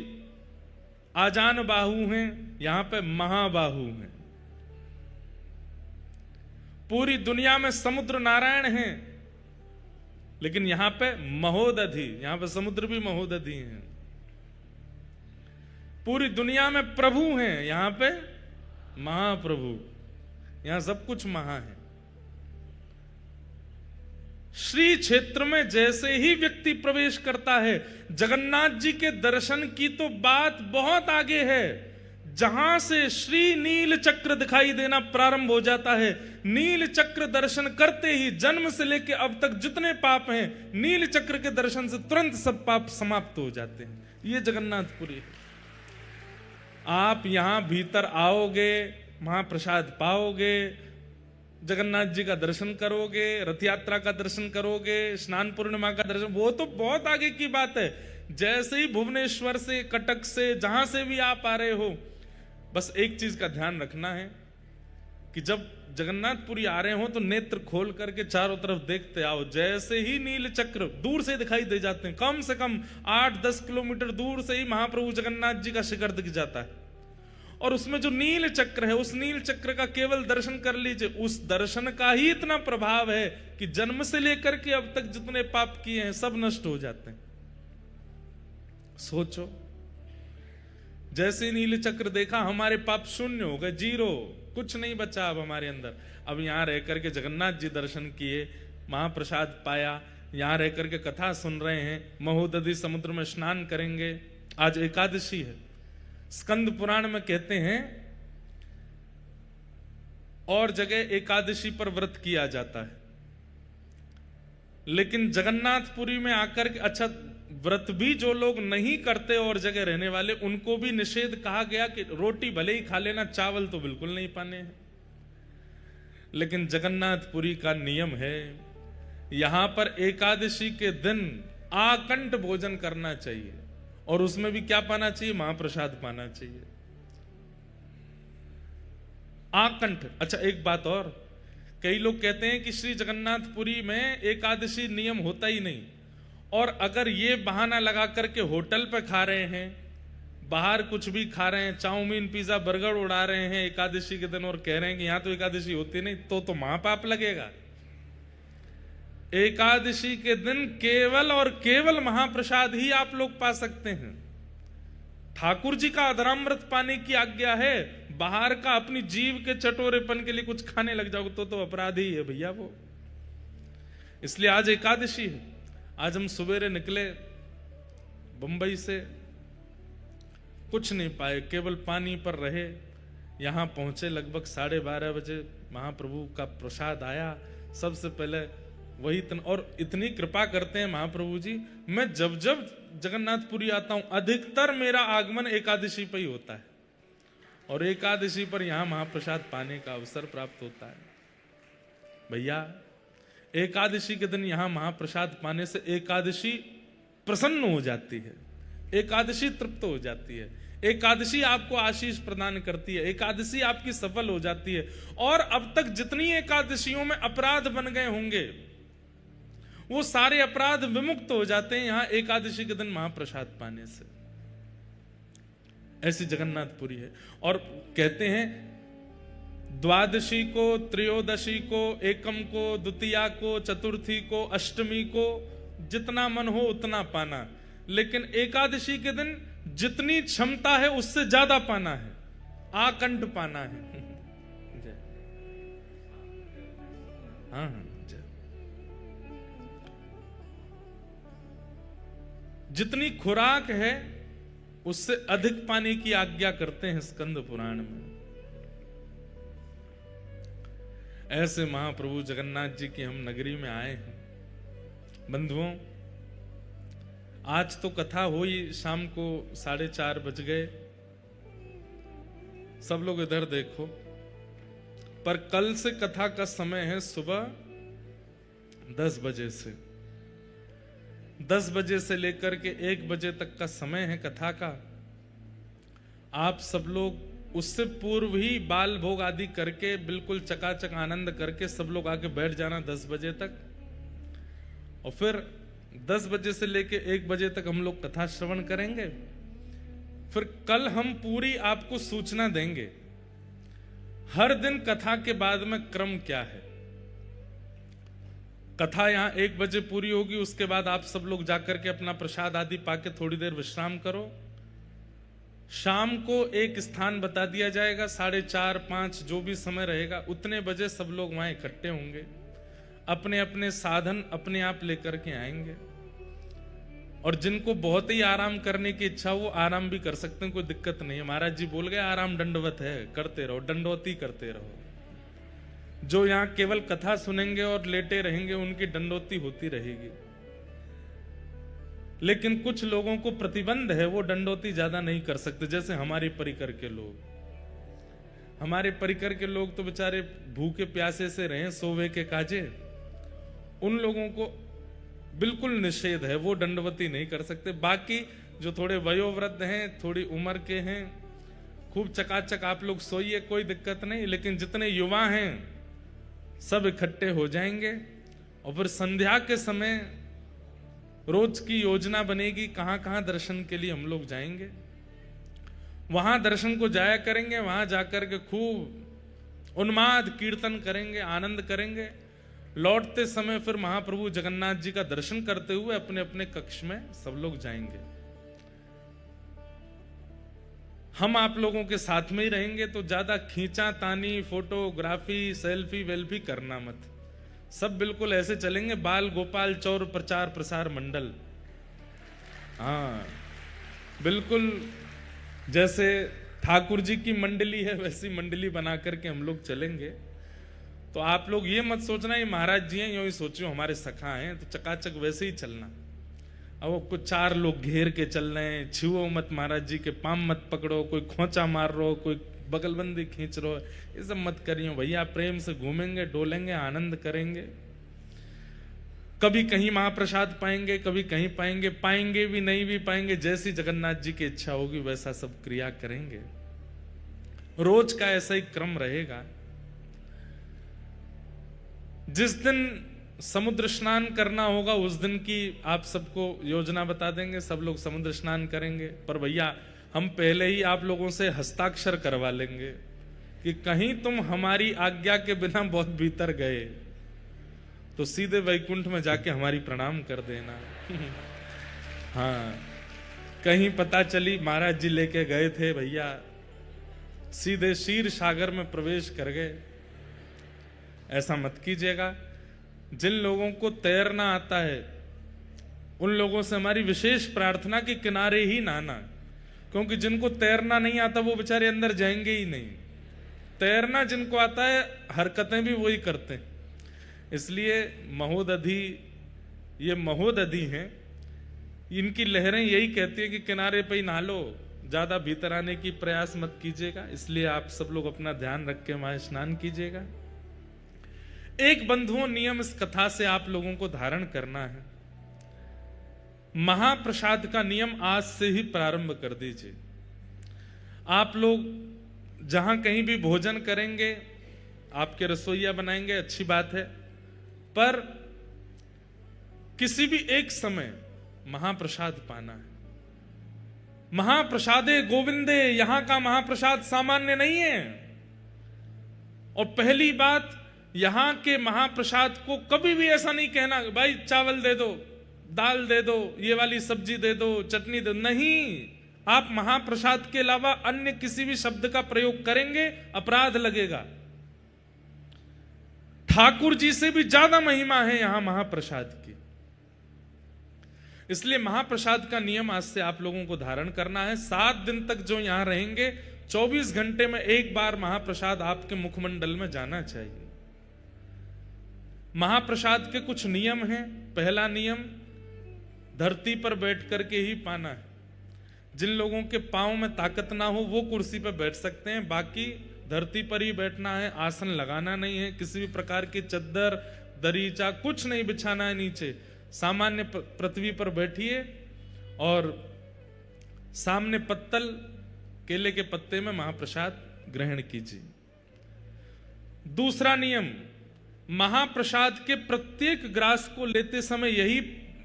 आजान बाहु हैं, यहां पे महाबाहु हैं। पूरी दुनिया में समुद्र नारायण हैं, लेकिन यहां पे महोदधि, यहां पे समुद्र भी महोदधि हैं। पूरी दुनिया में प्रभु हैं, यहां पे महाप्रभु, यहां सब कुछ महा है। श्री क्षेत्र में जैसे ही व्यक्ति प्रवेश करता है, जगन्नाथ जी के दर्शन की तो बात बहुत आगे है। जहां से श्री नील चक्र दिखाई देना प्रारंभ हो जाता है, नील चक्र दर्शन करते ही जन्म से लेकर अब तक जितने पाप हैं, नील चक्र के दर्शन से तुरंत सब पाप समाप्त हो जाते हैं। ये जगन्नाथपुरी है। आप यहां भीतर आओगे, महाप्रसाद पाओगे, जगन्नाथ जी का दर्शन करोगे, रथ यात्रा का दर्शन करोगे, स्नान पूर्णिमा का दर्शन, वो तो बहुत आगे की बात है। जैसे ही भुवनेश्वर से, कटक से, जहां से भी आप आ रहे हो, बस एक चीज का ध्यान रखना है कि जब जगन्नाथपुरी आ रहे हो तो नेत्र खोल करके चारों तरफ देखते आओ। जैसे ही नील चक्र दूर से दिखाई दे जाते हैं, कम से कम 8-10 किलोमीटर दूर से ही महाप्रभु जगन्नाथ जी का शिखर दिख जाता है, और उसमें जो नील चक्र है, उस नील चक्र का केवल दर्शन कर लीजिए। उस दर्शन का ही इतना प्रभाव है कि जन्म से लेकर के अब तक जितने पाप किए हैं सब नष्ट हो जाते हैं। सोचो, जैसे नील चक्र देखा, हमारे पाप शून्य हो गए, 0, कुछ नहीं बचा अब हमारे अंदर। अब यहां रह करके जगन्नाथ जी दर्शन किए, महाप्रसाद पाया, यहां रह करके कथा सुन रहे हैं, महोदधि समुद्र में स्नान करेंगे। आज एकादशी है। स्कंद पुराण में कहते हैं और जगह एकादशी पर व्रत किया जाता है, लेकिन जगन्नाथपुरी में आकर के, अच्छा व्रत भी जो लोग नहीं करते और जगह रहने वाले, उनको भी निषेध कहा गया कि रोटी भले ही खा लेना, चावल तो बिल्कुल नहीं पाने हैं। लेकिन जगन्नाथपुरी का नियम है, यहां पर एकादशी के दिन आकंठ भोजन करना चाहिए, और उसमें भी क्या पाना चाहिए? महाप्रसाद पाना चाहिए, आकंठ। अच्छा एक बात और, कई लोग कहते हैं कि श्री जगन्नाथपुरी में एकादशी नियम होता ही नहीं, और अगर ये बहाना लगा करके होटल पे खा रहे हैं, बाहर कुछ भी खा रहे हैं, चाउमीन, पिज्जा, बर्गर उड़ा रहे हैं एकादशी के दिन, और कह रहे हैं कि यहां तो एकादशी होती नहीं, तो महापाप लगेगा। एकादशी के दिन केवल और केवल महाप्रसाद ही आप लोग पा सकते हैं। ठाकुर जी का अधरामृत पाने की आज्ञा है, बाहर का अपनी जीव के चटोरेपन के लिए कुछ खाने लग जाओगे तो अपराधी है भैया वो। इसलिए आज एकादशी है। आज हम सवेरे निकले बंबई से, कुछ नहीं पाए, केवल पानी पर रहे। यहां पहुंचे लगभग 12:30 बजे, महाप्रभु का प्रसाद आया। सबसे पहले वही और इतनी कृपा करते हैं महाप्रभु जी, मैं जब जब जगन्नाथपुरी आता हूं अधिकतर मेरा आगमन एकादशी पर ही होता है, और एकादशी पर यहां महाप्रसाद पाने का अवसर प्राप्त होता है। भैया एकादशी के दिन यहां महाप्रसाद पाने से एकादशी प्रसन्न हो जाती है, एकादशी तृप्त हो जाती है, एकादशी आपको आशीष प्रदान करती है, एकादशी आपकी सफल हो जाती है। और अब तक जितनी एकादशियों में अपराध बन गए होंगे वो सारे अपराध विमुक्त हो जाते हैं यहां एकादशी के दिन महाप्रसाद पाने से। ऐसी जगन्नाथपुरी है। और कहते हैं द्वादशी को, त्रयोदशी को, एकम को, द्वितीया को, चतुर्थी को, अष्टमी को जितना मन हो उतना पाना, लेकिन एकादशी के दिन जितनी क्षमता है उससे ज्यादा पाना है, आकंठ पाना है। हाँ हाँ, जितनी खुराक है उससे अधिक पाने की आज्ञा करते हैं स्कंद पुराण में। ऐसे महाप्रभु जगन्नाथ जी की हम नगरी में आए हैं। बंधुओं, आज तो कथा हुई, शाम को 4:30 बज गए, सब लोग इधर देखो, पर कल से कथा का समय है सुबह 10 बजे से। 10 बजे से लेकर के 1 बजे तक का समय है कथा का। आप सब लोग उससे पूर्व ही बाल भोग आदि करके बिल्कुल चकाचक आनंद करके सब लोग आके बैठ जाना 10 बजे तक, और फिर 10 बजे से लेके 1 बजे तक हम लोग कथा श्रवण करेंगे। फिर कल हम पूरी आपको सूचना देंगे हर दिन कथा के बाद में क्रम क्या है। कथा यहां 1 बजे पूरी होगी, उसके बाद आप सब लोग जाकर के अपना प्रसाद आदि पाके थोड़ी देर विश्राम करो। शाम को एक स्थान बता दिया जाएगा, 4:30 5 जो भी समय रहेगा उतने बजे सब लोग वहां इकट्ठे होंगे, अपने अपने साधन अपने आप लेकर के आएंगे। और जिनको बहुत ही आराम करने की इच्छा वो आराम भी कर सकते हैं, कोई दिक्कत नहीं है। महाराज जी बोल गए आराम दंडवत है, करते रहो, दंडवती करते रहो। जो यहां केवल कथा सुनेंगे और लेटे रहेंगे उनकी दंडोती होती रहेगी, लेकिन कुछ लोगों को प्रतिबंध है, वो दंडोती ज्यादा नहीं कर सकते। जैसे हमारे परिकर के लोग, हमारे परिकर के लोग तो बेचारे भूखे प्यासे से रहे, सोवे के काजे, उन लोगों को बिल्कुल निषेध है, वो दंडवती नहीं कर सकते। बाकी जो थोड़े वयोवृद्ध हैं, थोड़ी उम्र के हैं, खूब चकाचक आप लोग सोइए, कोई दिक्कत नहीं। लेकिन जितने युवा हैं सब इकट्ठे हो जाएंगे, और फिर संध्या के समय रोज की योजना बनेगी कहां कहां दर्शन के लिए हम लोग जाएंगे। वहां दर्शन को जाया करेंगे, वहां जाकर के खूब उन्माद कीर्तन करेंगे, आनंद करेंगे। लौटते समय फिर महाप्रभु जगन्नाथ जी का दर्शन करते हुए अपने अपने कक्ष में सब लोग जाएंगे। हम आप लोगों के साथ में ही रहेंगे, तो ज्यादा खींचा तानी, फोटोग्राफी, सेल्फी वेल्फी करना मत। सब बिल्कुल ऐसे चलेंगे, बाल गोपाल चौर प्रचार प्रसार मंडल। हाँ, बिल्कुल जैसे ठाकुर जी की मंडली है वैसी मंडली बना करके हम लोग चलेंगे। तो आप लोग ये मत सोचना ये महाराज जी हैं, यूं ही सोचो हमारे सखा हैं, तो चकाचक वैसे ही चलना। अब वो कुछ 4 लोग घेर के चल रहे हैं, छुओ मत महाराज जी के, पाम मत पकड़ो, कोई खोचा मार रहो, कोई बगलबंदी खींच रहो, ये सब मत करियो भैया। प्रेम से घूमेंगे, डोलेंगे, आनंद करेंगे। कभी कहीं महाप्रसाद पाएंगे, कभी कहीं पाएंगे, पाएंगे भी नहीं भी पाएंगे, जैसी जगन्नाथ जी की इच्छा होगी वैसा सब क्रिया करेंगे। रोज का ऐसा ही क्रम रहेगा। जिस दिन समुद्र स्नान करना होगा उस दिन की आप सबको योजना बता देंगे, सब लोग समुद्र स्नान करेंगे। पर भैया हम पहले ही आप लोगों से हस्ताक्षर करवा लेंगे कि कहीं तुम हमारी आज्ञा के बिना बहुत भीतर गए तो सीधे वैकुंठ में जाके हमारी प्रणाम कर देना। हाँ, कहीं पता चली महाराज जी लेके गए थे भैया, सीधे क्षीर सागर में प्रवेश कर गए, ऐसा मत कीजिएगा। जिन लोगों को तैरना आता है उन लोगों से हमारी विशेष प्रार्थना कि किनारे ही नहाना, क्योंकि जिनको तैरना नहीं आता वो बेचारे अंदर जाएंगे ही नहीं। तैरना जिनको आता है हरकतें भी वही करते हैं। इसलिए महोदधि, ये महोदधि हैं, इनकी लहरें यही कहती है कि किनारे पे ही नहा लो, ज्यादा भीतर आने की प्रयास मत कीजिएगा। इसलिए आप सब लोग अपना ध्यान रख के वहां स्नान कीजिएगा। एक बंधुओं नियम इस कथा से आप लोगों को धारण करना है। महाप्रसाद का नियम आज से ही प्रारंभ कर दीजिए। आप लोग जहां कहीं भी भोजन करेंगे, आपके रसोइया बनाएंगे, अच्छी बात है, पर किसी भी एक समय महाप्रसाद पाना है। महाप्रसादे गोविंदे, यहां का महाप्रसाद सामान्य नहीं है। और पहली बात, यहां के महाप्रसाद को कभी भी ऐसा नहीं कहना भाई चावल दे दो, दाल दे दो, ये वाली सब्जी दे दो, चटनी दे दो, नहीं। आप महाप्रसाद के अलावा अन्य किसी भी शब्द का प्रयोग करेंगे, अपराध लगेगा। ठाकुर जी से भी ज्यादा महिमा है यहां महाप्रसाद की। इसलिए महाप्रसाद का नियम आज से आप लोगों को धारण करना है। 7 दिन तक जो यहां रहेंगे, 24 घंटे में एक बार महाप्रसाद आपके मुखमंडल में जाना चाहिए। महाप्रसाद के कुछ नियम हैं। पहला नियम, धरती पर बैठ करके ही पाना है। जिन लोगों के पांव में ताकत ना हो वो कुर्सी पर बैठ सकते हैं, बाकी धरती पर ही बैठना है। आसन लगाना नहीं है, किसी भी प्रकार की चद्दर, दरीचा कुछ नहीं बिछाना है नीचे। सामान्य पृथ्वी पर बैठिए और सामने पत्तल, केले के पत्ते में महाप्रसाद ग्रहण कीजिए। दूसरा नियम, महाप्रसाद के प्रत्येक ग्रास को लेते समय यही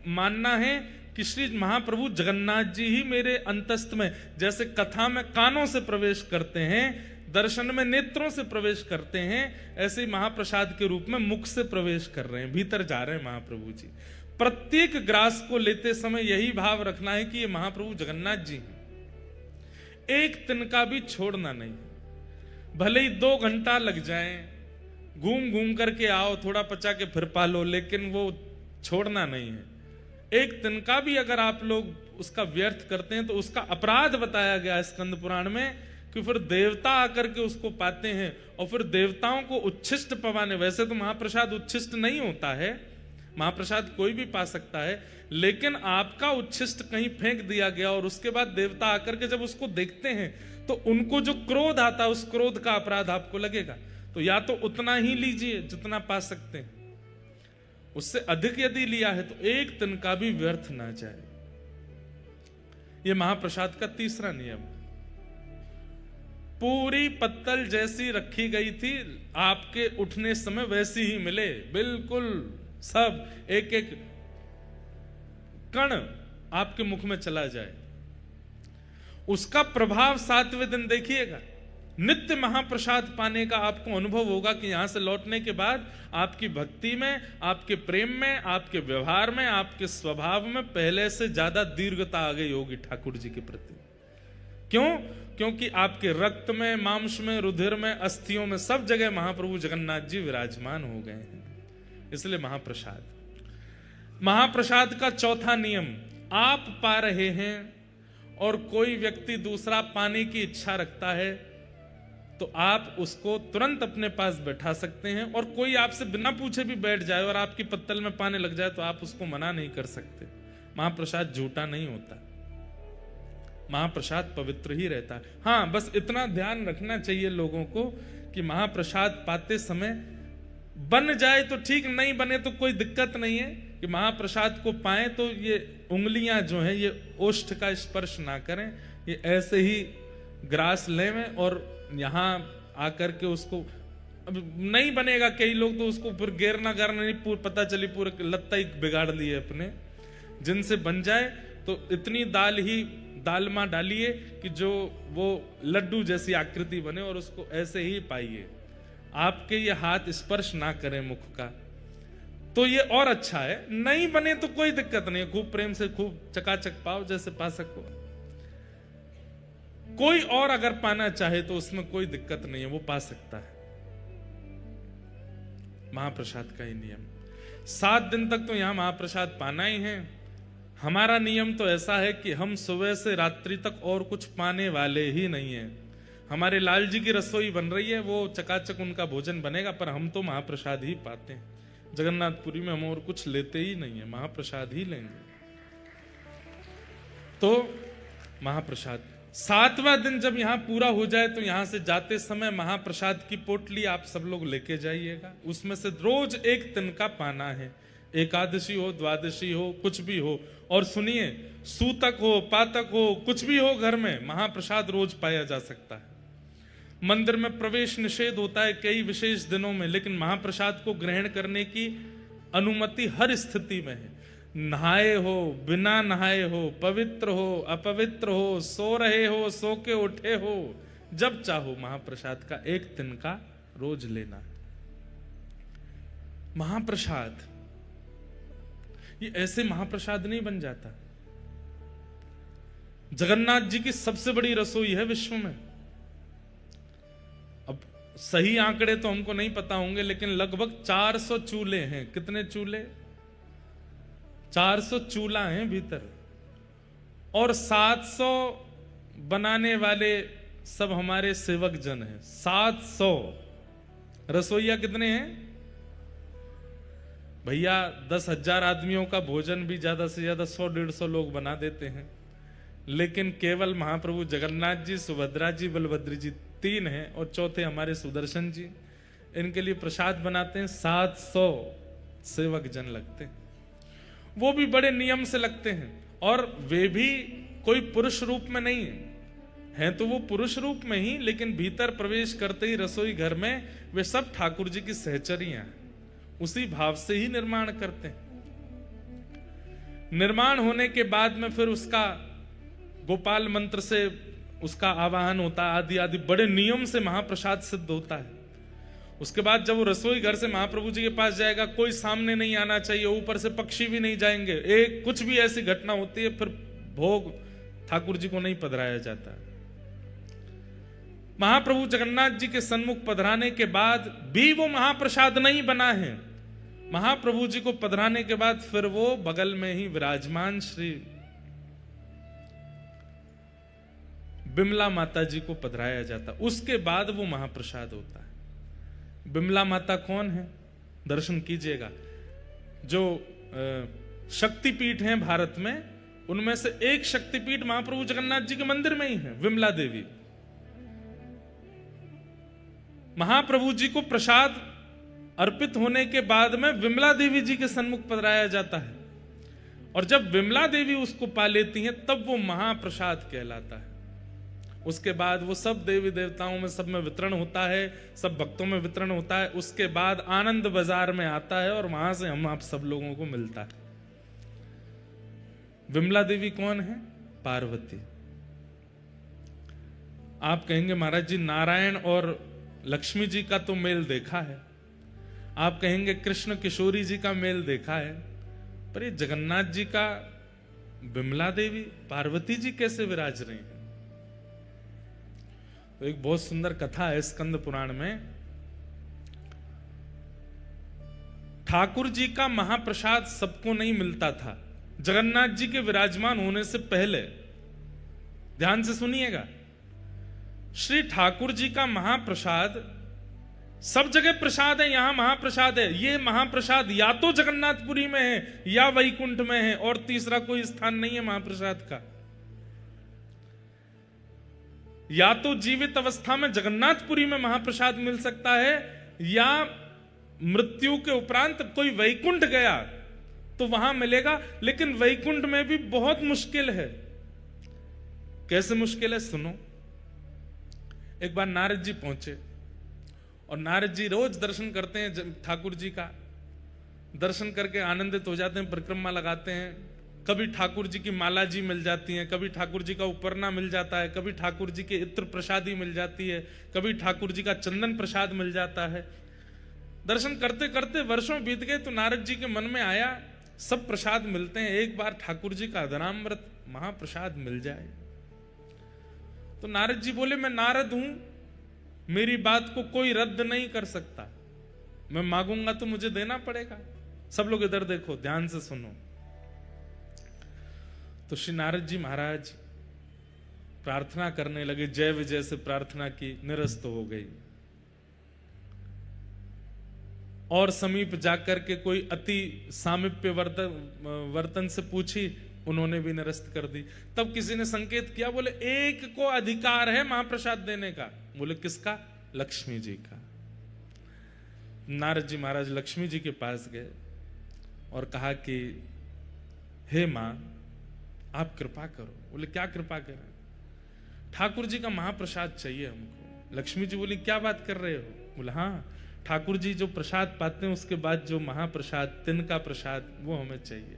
मानना है कि श्री महाप्रभु जगन्नाथ जी ही मेरे अंतस्थ में, जैसे कथा में कानों से प्रवेश करते हैं, दर्शन में नेत्रों से प्रवेश करते हैं, ऐसे ही महाप्रसाद के रूप में मुख से प्रवेश कर रहे हैं, भीतर जा रहे हैं महाप्रभु जी। प्रत्येक ग्रास को लेते समय यही भाव रखना है कि ये महाप्रभु जगन्नाथ जी हैं। एक तिनका भी छोड़ना नहीं। भले ही 2 घंटा लग जाए, घूम घूम करके आओ, थोड़ा पचा के फिर पालो, लेकिन वो छोड़ना नहीं है। एक तिनका भी अगर आप लोग उसका व्यर्थ करते हैं तो उसका अपराध बताया गया स्कंद पुराण में, कि फिर देवता आकर के उसको पाते हैं और फिर देवताओं को उच्छिष्ट पवाने। वैसे तो महाप्रसाद उच्छिष्ट नहीं होता है, महाप्रसाद कोई भी पा सकता है, लेकिन आपका उच्छिष्ट कहीं फेंक दिया गया और उसके बाद देवता आकर के जब उसको देखते हैं तो उनको जो क्रोध आता है, उस क्रोध का अपराध आपको लगेगा। तो या तो उतना ही लीजिए जितना पा सकते हैं, उससे अधिक यदि लिया है तो एक तिनका भी व्यर्थ ना जाए। यह महाप्रसाद का तीसरा नियम। पूरी पत्तल जैसी रखी गई थी, आपके उठने समय वैसी ही मिले, बिल्कुल सब एक एक कण आपके मुख में चला जाए। उसका प्रभाव 7वें दिन देखिएगा। नित्य महाप्रसाद पाने का आपको अनुभव होगा कि यहां से लौटने के बाद आपकी भक्ति में, आपके प्रेम में, आपके व्यवहार में, आपके स्वभाव में पहले से ज्यादा दीर्घता आ गई होगी ठाकुर जी के प्रति। क्यों? क्योंकि आपके रक्त में, मांस में, रुधिर में, अस्थियों में, सब जगह महाप्रभु जगन्नाथ जी विराजमान हो गए हैं। इसलिए महाप्रसाद। महाप्रसाद का चौथा नियम, आप पा रहे हैं और कोई व्यक्ति दूसरा पाने की इच्छा रखता है तो आप उसको तुरंत अपने पास बैठा सकते हैं, और कोई आपसे बिना पूछे भी बैठ जाए और आपकी पत्तल में पाने लग जाए तो आप उसको मना नहीं कर सकते। महाप्रसाद झूठा नहीं होता, महाप्रसाद पवित्र ही रहता है। हाँ, बस इतना ध्यान रखना चाहिए लोगों को कि महाप्रसाद पाते समय बन जाए तो ठीक, नहीं बने तो कोई दिक्कत नहीं है। कि महाप्रसाद को पाए तो ये उंगलियां जो है ये ओष्ठ का स्पर्श ना करें, ये ऐसे ही ग्रास लें और यहां आकर के उसको, अब नहीं बनेगा, कई लोग तो उसको फिर गेरना गारना नहीं, पता चली पूरे लत्ता ही बिगाड़ लिए अपने। जिनसे बन जाए तो इतनी दालमा डालिए कि जो वो लड्डू जैसी आकृति बने और उसको ऐसे ही पाइए। आपके ये हाथ स्पर्श ना करें मुख का, तो ये और अच्छा है। नहीं बने तो कोई दिक्कत नहीं है, खूब प्रेम से खूब चकाचक पाओ जैसे पा सको। कोई और अगर पाना चाहे तो उसमें कोई दिक्कत नहीं है, वो पा सकता है। महाप्रसाद का ही नियम। 7 दिन तक तो यहां महाप्रसाद पाना ही है। हमारा नियम तो ऐसा है कि हम सुबह से रात्रि तक और कुछ पाने वाले ही नहीं है। हमारे लाल जी की रसोई बन रही है, वो चकाचक उनका भोजन बनेगा, पर हम तो महाप्रसाद ही पाते हैं। जगन्नाथपुरी में हम और कुछ लेते ही नहीं है, महाप्रसाद ही लेंगे। तो महाप्रसाद 7वां दिन जब यहां पूरा हो जाए तो यहां से जाते समय महाप्रसाद की पोटली आप सब लोग लेके जाइएगा। उसमें से रोज एक तिनका पाना है, एकादशी हो, द्वादशी हो, कुछ भी हो। और सुनिए, सूतक हो, पातक हो, कुछ भी हो, घर में महाप्रसाद रोज पाया जा सकता है। मंदिर में प्रवेश निषेध होता है कई विशेष दिनों में, लेकिन महाप्रसाद को ग्रहण करने की अनुमति हर स्थिति में है। नहाए हो, बिना नहाए हो, पवित्र हो, अपवित्र हो, सो रहे हो, सो के उठे हो, जब चाहो महाप्रसाद का एक तिनका रोज लेना। महाप्रसाद ये ऐसे महाप्रसाद नहीं बन जाता। जगन्नाथ जी की सबसे बड़ी रसोई है विश्व में। अब सही आंकड़े तो हमको नहीं पता होंगे, लेकिन लगभग 400 चूल्हे हैं। कितने चूल्हे? 400 चूल्हा हैं भीतर, और 700 बनाने वाले सब हमारे सेवक जन हैं। 700 रसोईया कितने हैं भैया? 10,000 आदमियों का भोजन भी ज्यादा से ज्यादा 100-150 लोग बना देते हैं, लेकिन केवल महाप्रभु जगन्नाथ जी, सुभद्रा जी, बलभद्र जी 3 हैं, और चौथे हमारे सुदर्शन जी। इनके लिए प्रसाद बनाते हैं 700 सेवक जन लगते हैं। वो भी बड़े नियम से लगते हैं, और वे भी कोई पुरुष रूप में नहीं हैं तो वो पुरुष रूप में ही, लेकिन भीतर प्रवेश करते ही रसोई घर में वे सब ठाकुर जी की सहचरियां हैं। उसी भाव से ही निर्माण करते हैं। निर्माण होने के बाद में फिर उसका गोपाल मंत्र से उसका आवाहन होता है, आदि आदि बड़े नियम से महाप्रसाद सिद्ध होता है। उसके बाद जब वो रसोई घर से महाप्रभु जी के पास जाएगा, कोई सामने नहीं आना चाहिए, ऊपर से पक्षी भी नहीं जाएंगे। एक कुछ भी ऐसी घटना होती है, फिर भोग ठाकुर जी को नहीं पधराया जाता। महाप्रभु जगन्नाथ जी के सन्मुख पधराने के बाद भी वो महाप्रसाद नहीं बना है। महाप्रभु जी को पधराने के बाद फिर वो बगल में ही विराजमान श्री बिमला माता जी को पधराया जाता, उसके बाद वो महाप्रसाद होता है। बिमला माता कौन है? दर्शन कीजिएगा। जो शक्तिपीठ हैं भारत में, उनमें से एक शक्तिपीठ महाप्रभु जगन्नाथ जी के मंदिर में ही है, विमला देवी। महाप्रभु जी को प्रसाद अर्पित होने के बाद में विमला देवी जी के सन्मुख पधराया जाता है, और जब विमला देवी उसको पा लेती हैं तब वो महाप्रसाद कहलाता है। उसके बाद वो सब देवी देवताओं में सब में वितरण होता है, सब भक्तों में वितरण होता है। उसके बाद आनंद बाजार में आता है और वहां से हम आप सब लोगों को मिलता है। विमला देवी कौन है? पार्वती। आप कहेंगे महाराज जी नारायण और लक्ष्मी जी का तो मेल देखा है, आप कहेंगे कृष्ण किशोरी जी का मेल देखा है, पर ये जगन्नाथ जी का विमला देवी पार्वती जी कैसे विराज रही हैं? तो एक बहुत सुंदर कथा है स्कंद पुराण में। ठाकुर जी का महाप्रसाद सबको नहीं मिलता था जगन्नाथ जी के विराजमान होने से पहले। ध्यान से सुनिएगा, श्री ठाकुर जी का महाप्रसाद सब जगह प्रसाद है, यहां महाप्रसाद है। ये महाप्रसाद या तो जगन्नाथपुरी में है या वैकुंठ में है, और तीसरा कोई स्थान नहीं है महाप्रसाद का। या तो जीवित अवस्था में जगन्नाथपुरी में महाप्रसाद मिल सकता है, या मृत्यु के उपरांत कोई वैकुंठ गया तो वहां मिलेगा, लेकिन वैकुंठ में भी बहुत मुश्किल है। कैसे मुश्किल है सुनो। एक बार नारद जी पहुंचे, और नारद जी रोज दर्शन करते हैं ठाकुर जी का, दर्शन करके आनंदित हो जाते हैं, परिक्रमा लगाते हैं। कभी ठाकुर जी की माला जी मिल जाती है, कभी ठाकुर जी का उपरना मिल जाता है, कभी ठाकुर जी के इत्र प्रसादी मिल जाती है, कभी ठाकुर जी का चंदन प्रसाद मिल जाता है। दर्शन करते करते वर्षों बीत गए तो नारद जी के मन में आया सब प्रसाद मिलते हैं, एक बार ठाकुर जी का अधरामृत महाप्रसाद मिल जाए। तो नारद जी बोले मैं नारद हूं, मेरी बात को कोई रद्द नहीं कर सकता, मैं मांगूंगा तो मुझे देना पड़ेगा। सब लोग इधर देखो, ध्यान से सुनो। तो श्री नारद जी महाराज प्रार्थना करने लगे, जय विजय से प्रार्थना की, निरस्त हो गई। और समीप जाकर के कोई अति सामीप्य वर्तन से पूछी, उन्होंने भी निरस्त कर दी। तब किसी ने संकेत किया, बोले एक को अधिकार है महाप्रसाद देने का। बोले किसका? लक्ष्मी जी का। नारद जी महाराज लक्ष्मी जी के पास गए और कहा कि हे मां, आप कृपा करो। बोले क्या कृपा करें? ठाकुर जी का महाप्रसाद चाहिए हमको। लक्ष्मी जी बोली क्या बात कर रहे हो? बोले हाँ, ठाकुर जी जो प्रसाद पाते हैं उसके बाद जो महाप्रसाद, तिनका प्रसाद, वो हमें चाहिए।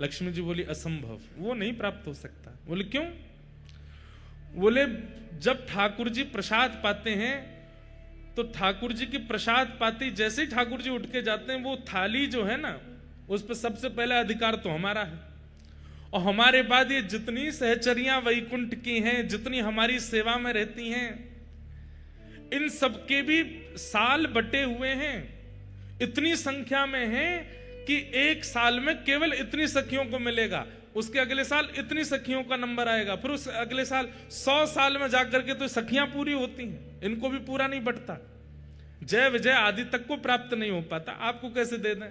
लक्ष्मी जी बोली असंभव, वो नहीं प्राप्त हो सकता। बोले क्यों? बोले जब ठाकुर जी प्रसाद पाते हैं तो ठाकुर जी की प्रसाद पाती जैसे ही ठाकुर जी उठ के जाते हैं, वो थाली जो है ना, उस पर सबसे पहले अधिकार तो हमारा है। और हमारे बाद ये जितनी सहचरियां वैकुंठ की हैं, जितनी हमारी सेवा में रहती हैं, इन सबके भी साल बटे हुए हैं, इतनी संख्या में हैं कि एक साल में केवल इतनी सखियों को मिलेगा, उसके अगले साल इतनी सखियों का नंबर आएगा, फिर उस अगले साल 100 साल में जाकर के तो सखियां पूरी होती हैं, इनको भी पूरा नहीं बटता। जय विजय आदि तक को प्राप्त नहीं हो पाता, आपको कैसे दे दें?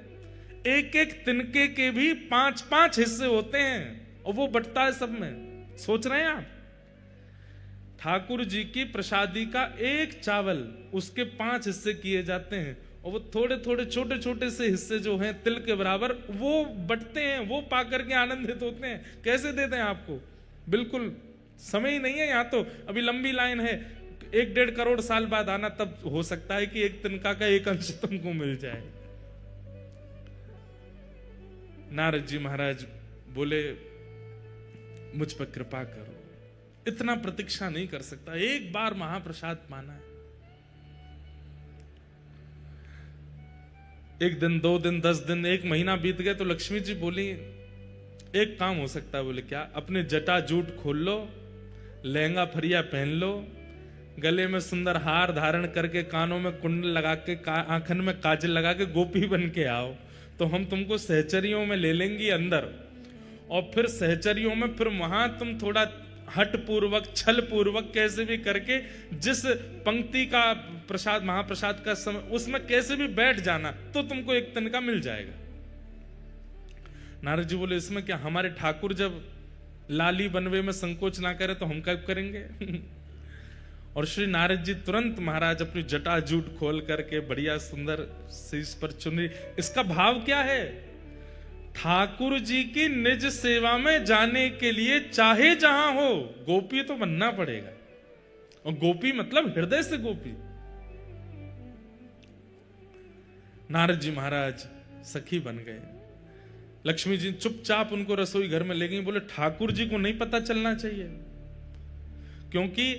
एक एक तिनके के भी 5-5 हिस्से होते हैं और वो बटता है सब में। सोच रहे हैं आप? ठाकुर जी की प्रसादी का एक चावल, उसके 5 हिस्से किए जाते हैं और वो थोड़े थोड़े छोटे छोटे से हिस्से जो हैं तिल के बराबर, वो बटते हैं, वो पाकर के आनंदित होते हैं। कैसे दे दें आपको? बिल्कुल समय ही नहीं है। यहाँ तो अभी लंबी लाइन है, 1-1.5 करोड़ साल बाद आना, तब हो सकता है कि एक तिनका का एक अंश तुमको मिल जाए। नारद जी महाराज बोले मुझ पर कृपा करो, इतना प्रतीक्षा नहीं कर सकता, एक बार महाप्रसाद पाना है। 1 दिन, 2 दिन, 10 दिन, 1 महीना बीत गए तो लक्ष्मी जी बोली एक काम हो सकता है। बोले क्या? अपने जटा जूट खोल लो, लहंगा फरिया पहन लो, गले में सुंदर हार धारण करके, कानों में कुंडल लगा के, आंखन में काजल लगा के गोपी बन के आओ, तो हम तुमको सहचरियों में ले लेंगी अंदर, और फिर सहचरियों में फिर वहां तुम थोड़ा हट पूर्वक, छल पूर्वक, कैसे भी करके जिस पंक्ति का प्रसाद, महाप्रसाद का समय, उसमें कैसे भी बैठ जाना, तो तुमको एक तिनका मिल जाएगा। नारद जी बोले इसमें क्या, हमारे ठाकुर जब लाली बनवे में संकोच ना करे तो हम कब करेंगे? और श्री नारद जी तुरंत महाराज अपनी जटा जूट खोल करके बढ़िया सुंदर शीश पर चुनरी। इसका भाव क्या है? ठाकुर जी की निज सेवा में जाने के लिए चाहे जहां हो, गोपी तो बनना पड़ेगा। और गोपी मतलब हृदय से गोपी। नारद जी महाराज सखी बन गए। लक्ष्मी जी चुपचाप उनको रसोई घर में ले गई। बोले ठाकुर जी को नहीं पता चलना चाहिए, क्योंकि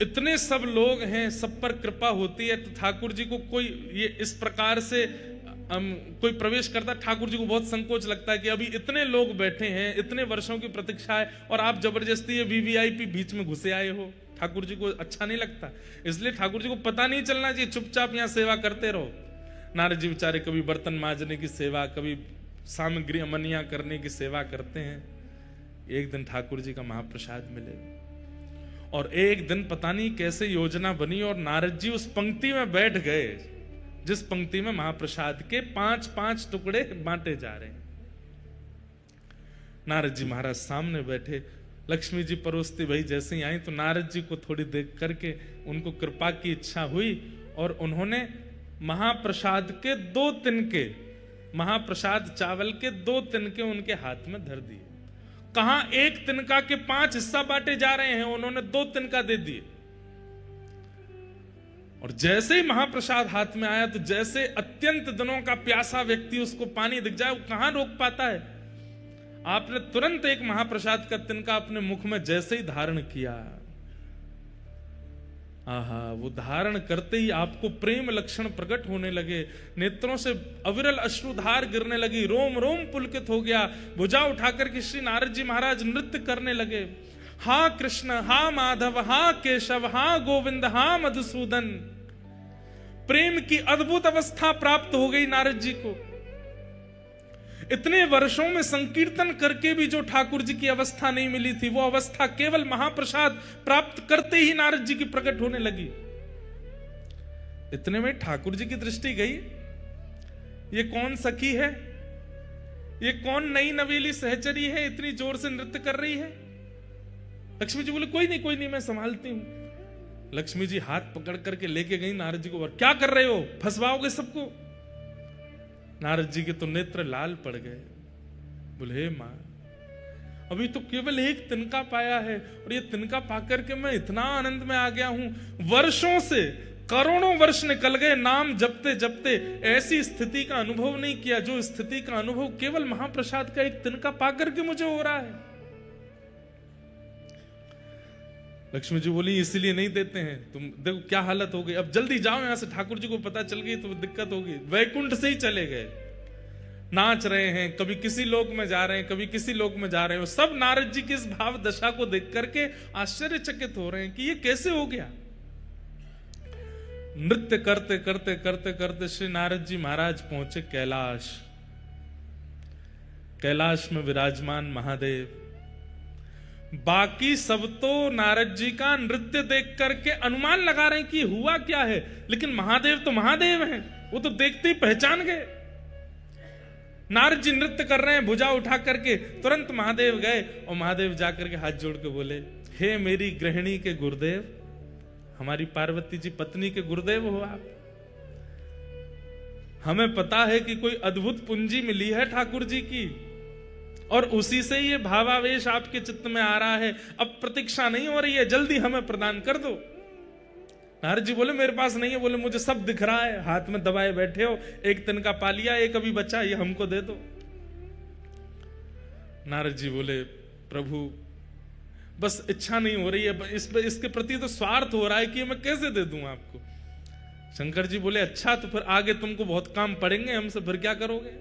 इतने सब लोग हैं, सब पर कृपा होती है, तो ठाकुर जी को कोई ये इस प्रकार से कोई प्रवेश करता, ठाकुर जी को बहुत संकोच लगता है कि अभी इतने लोग बैठे हैं, इतने वर्षों की प्रतीक्षा है, और आप जबरदस्ती ये वीवीआईपी बीच में घुसे आए हो। ठाकुर जी को अच्छा नहीं लगता, इसलिए ठाकुर जी को पता नहीं चलना चाहिए, चुपचाप यहाँ सेवा करते रहो। नारद जी बेचारे कभी बर्तन मांजने की सेवा, कभी सामग्री अमनिया करने की सेवा करते हैं। एक दिन ठाकुर जी का महाप्रसाद मिले, और एक दिन पता नहीं कैसे योजना बनी और नारद जी उस पंक्ति में बैठ गए जिस पंक्ति में महाप्रसाद के 5-5 टुकड़े बांटे जा रहे हैं। नारद जी महाराज सामने बैठे, लक्ष्मी जी परोसती भाई जैसे ही आई तो नारद जी को थोड़ी देख करके उनको कृपा की इच्छा हुई, और उन्होंने महाप्रसाद के 2 तिनके, महाप्रसाद चावल के 2 तिनके उनके हाथ में धर दिए। कहां एक तिनका के 5 हिस्सा बांटे जा रहे हैं, उन्होंने 2 तिनका दे दिए। और जैसे ही महाप्रसाद हाथ में आया तो जैसे अत्यंत दिनों का प्यासा व्यक्ति उसको पानी दिख जाए, वो कहां रोक पाता है। आपने तुरंत एक महाप्रसाद का तिनका अपने मुख में जैसे ही धारण किया, आहा, वो धारण करते ही आपको प्रेम लक्षण प्रकट होने लगे, नेत्रों से अविरल अश्रुधार गिरने लगी, रोम रोम पुलकित हो गया। भुजा उठाकर के श्री नारद जी महाराज नृत्य करने लगे। हा कृष्ण, हा माधव, हा केशव, हा गोविंद, हा मधुसूदन। प्रेम की अद्भुत अवस्था प्राप्त हो गई नारद जी को। इतने वर्षों में संकीर्तन करके भी जो ठाकुर जी की अवस्था नहीं मिली थी, वो अवस्था केवल महाप्रसाद प्राप्त करते ही नारद जी की प्रकट होने लगी। इतने में ठाकुर जी की दृष्टि गई, ये कौन सखी है, ये कौन नई नवेली सहचरी है, इतनी जोर से नृत्य कर रही है। लक्ष्मी जी बोले कोई नहीं मैं संभालती हूं। लक्ष्मी जी हाथ पकड़ करके लेके गई नारद जी को, और क्या कर रहे हो, फंसवाओगे सबको। नारद जी के तो नेत्र लाल पड़ गए। बोले हे मां, अभी तो केवल एक तिनका पाया है, और ये तिनका पाकर के मैं इतना आनंद में आ गया हूं। वर्षों से, करोड़ों वर्ष निकल गए, नाम जपते जपते ऐसी स्थिति का अनुभव नहीं किया जो स्थिति का अनुभव केवल महाप्रसाद का एक तिनका पाकर के मुझे हो रहा है। लक्ष्मी जी बोली इसलिए नहीं देते हैं, तुम देखो क्या हालत हो गई, अब जल्दी जाओ यहां से, ठाकुर जी को पता चल गई तो दिक्कत होगी। वैकुंठ से ही चले गए, नाच रहे हैं, कभी किसी लोक में जा रहे हैं, कभी किसी लोक में जा रहे हैं। सब नारद जी की इस भाव दशा को देख करके आश्चर्यचकित हो रहे हैं कि ये कैसे हो गया। नृत्य करते करते करते करते श्री नारद जी महाराज पहुंचे कैलाश। कैलाश में विराजमान महादेव, बाकी सब तो नारद जी का नृत्य देख करके अनुमान लगा रहे हैं कि हुआ क्या है, लेकिन महादेव तो महादेव हैं, वो तो देखते ही पहचान गए। नारद जी नृत्य कर रहे हैं, भुजा उठा करके तुरंत महादेव गए, और महादेव जाकर के हाथ जोड़ के बोले, हे मेरी गृहिणी के गुरुदेव, हमारी पार्वती जी पत्नी के गुरुदेव हो आप। हमें पता है कि कोई अद्भुत पूंजी मिली है ठाकुर जी की, और उसी से ये भावावेश आपके चित्त में आ रहा है। अब प्रतीक्षा नहीं हो रही है, जल्दी हमें प्रदान कर दो। नारद जी बोले मेरे पास नहीं है। बोले मुझे सब दिख रहा है, हाथ में दबाए बैठे हो, एक तिनका पा लिया, एक अभी बचा, ये हमको दे दो। नारद जी बोले प्रभु बस इच्छा नहीं हो रही है, इसके प्रति तो स्वार्थ हो रहा है कि मैं कैसे दे दूं आपको। शंकर जी बोले अच्छा, तो फिर आगे तुमको बहुत काम पड़ेंगे हमसे, फिर क्या करोगे।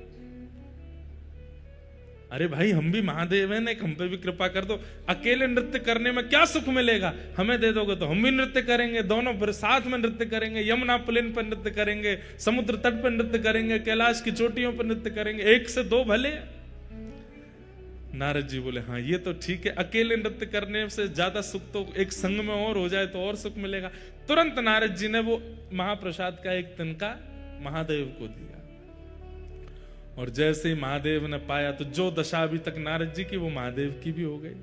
अरे भाई हम भी महादेव हैं, एक हम पे भी कृपा कर दो। अकेले नृत्य करने में क्या सुख मिलेगा, हमें दे दोगे तो हम भी नृत्य करेंगे, दोनों फिर साथ में नृत्य करेंगे, यमुना पुलिन पर नृत्य करेंगे, समुद्र तट पर नृत्य करेंगे, कैलाश की चोटियों पर नृत्य करेंगे, एक से दो भले। नारद जी बोले हाँ ये तो ठीक है, अकेले नृत्य करने से ज्यादा सुख तो एक संग में और हो जाए तो और सुख मिलेगा। तुरंत नारद जी ने वो महाप्रसाद का एक तिनका महादेव को दिया, और जैसे ही महादेव ने पाया तो जो दशा अभी तक नारद जी की वो महादेव की भी हो गई।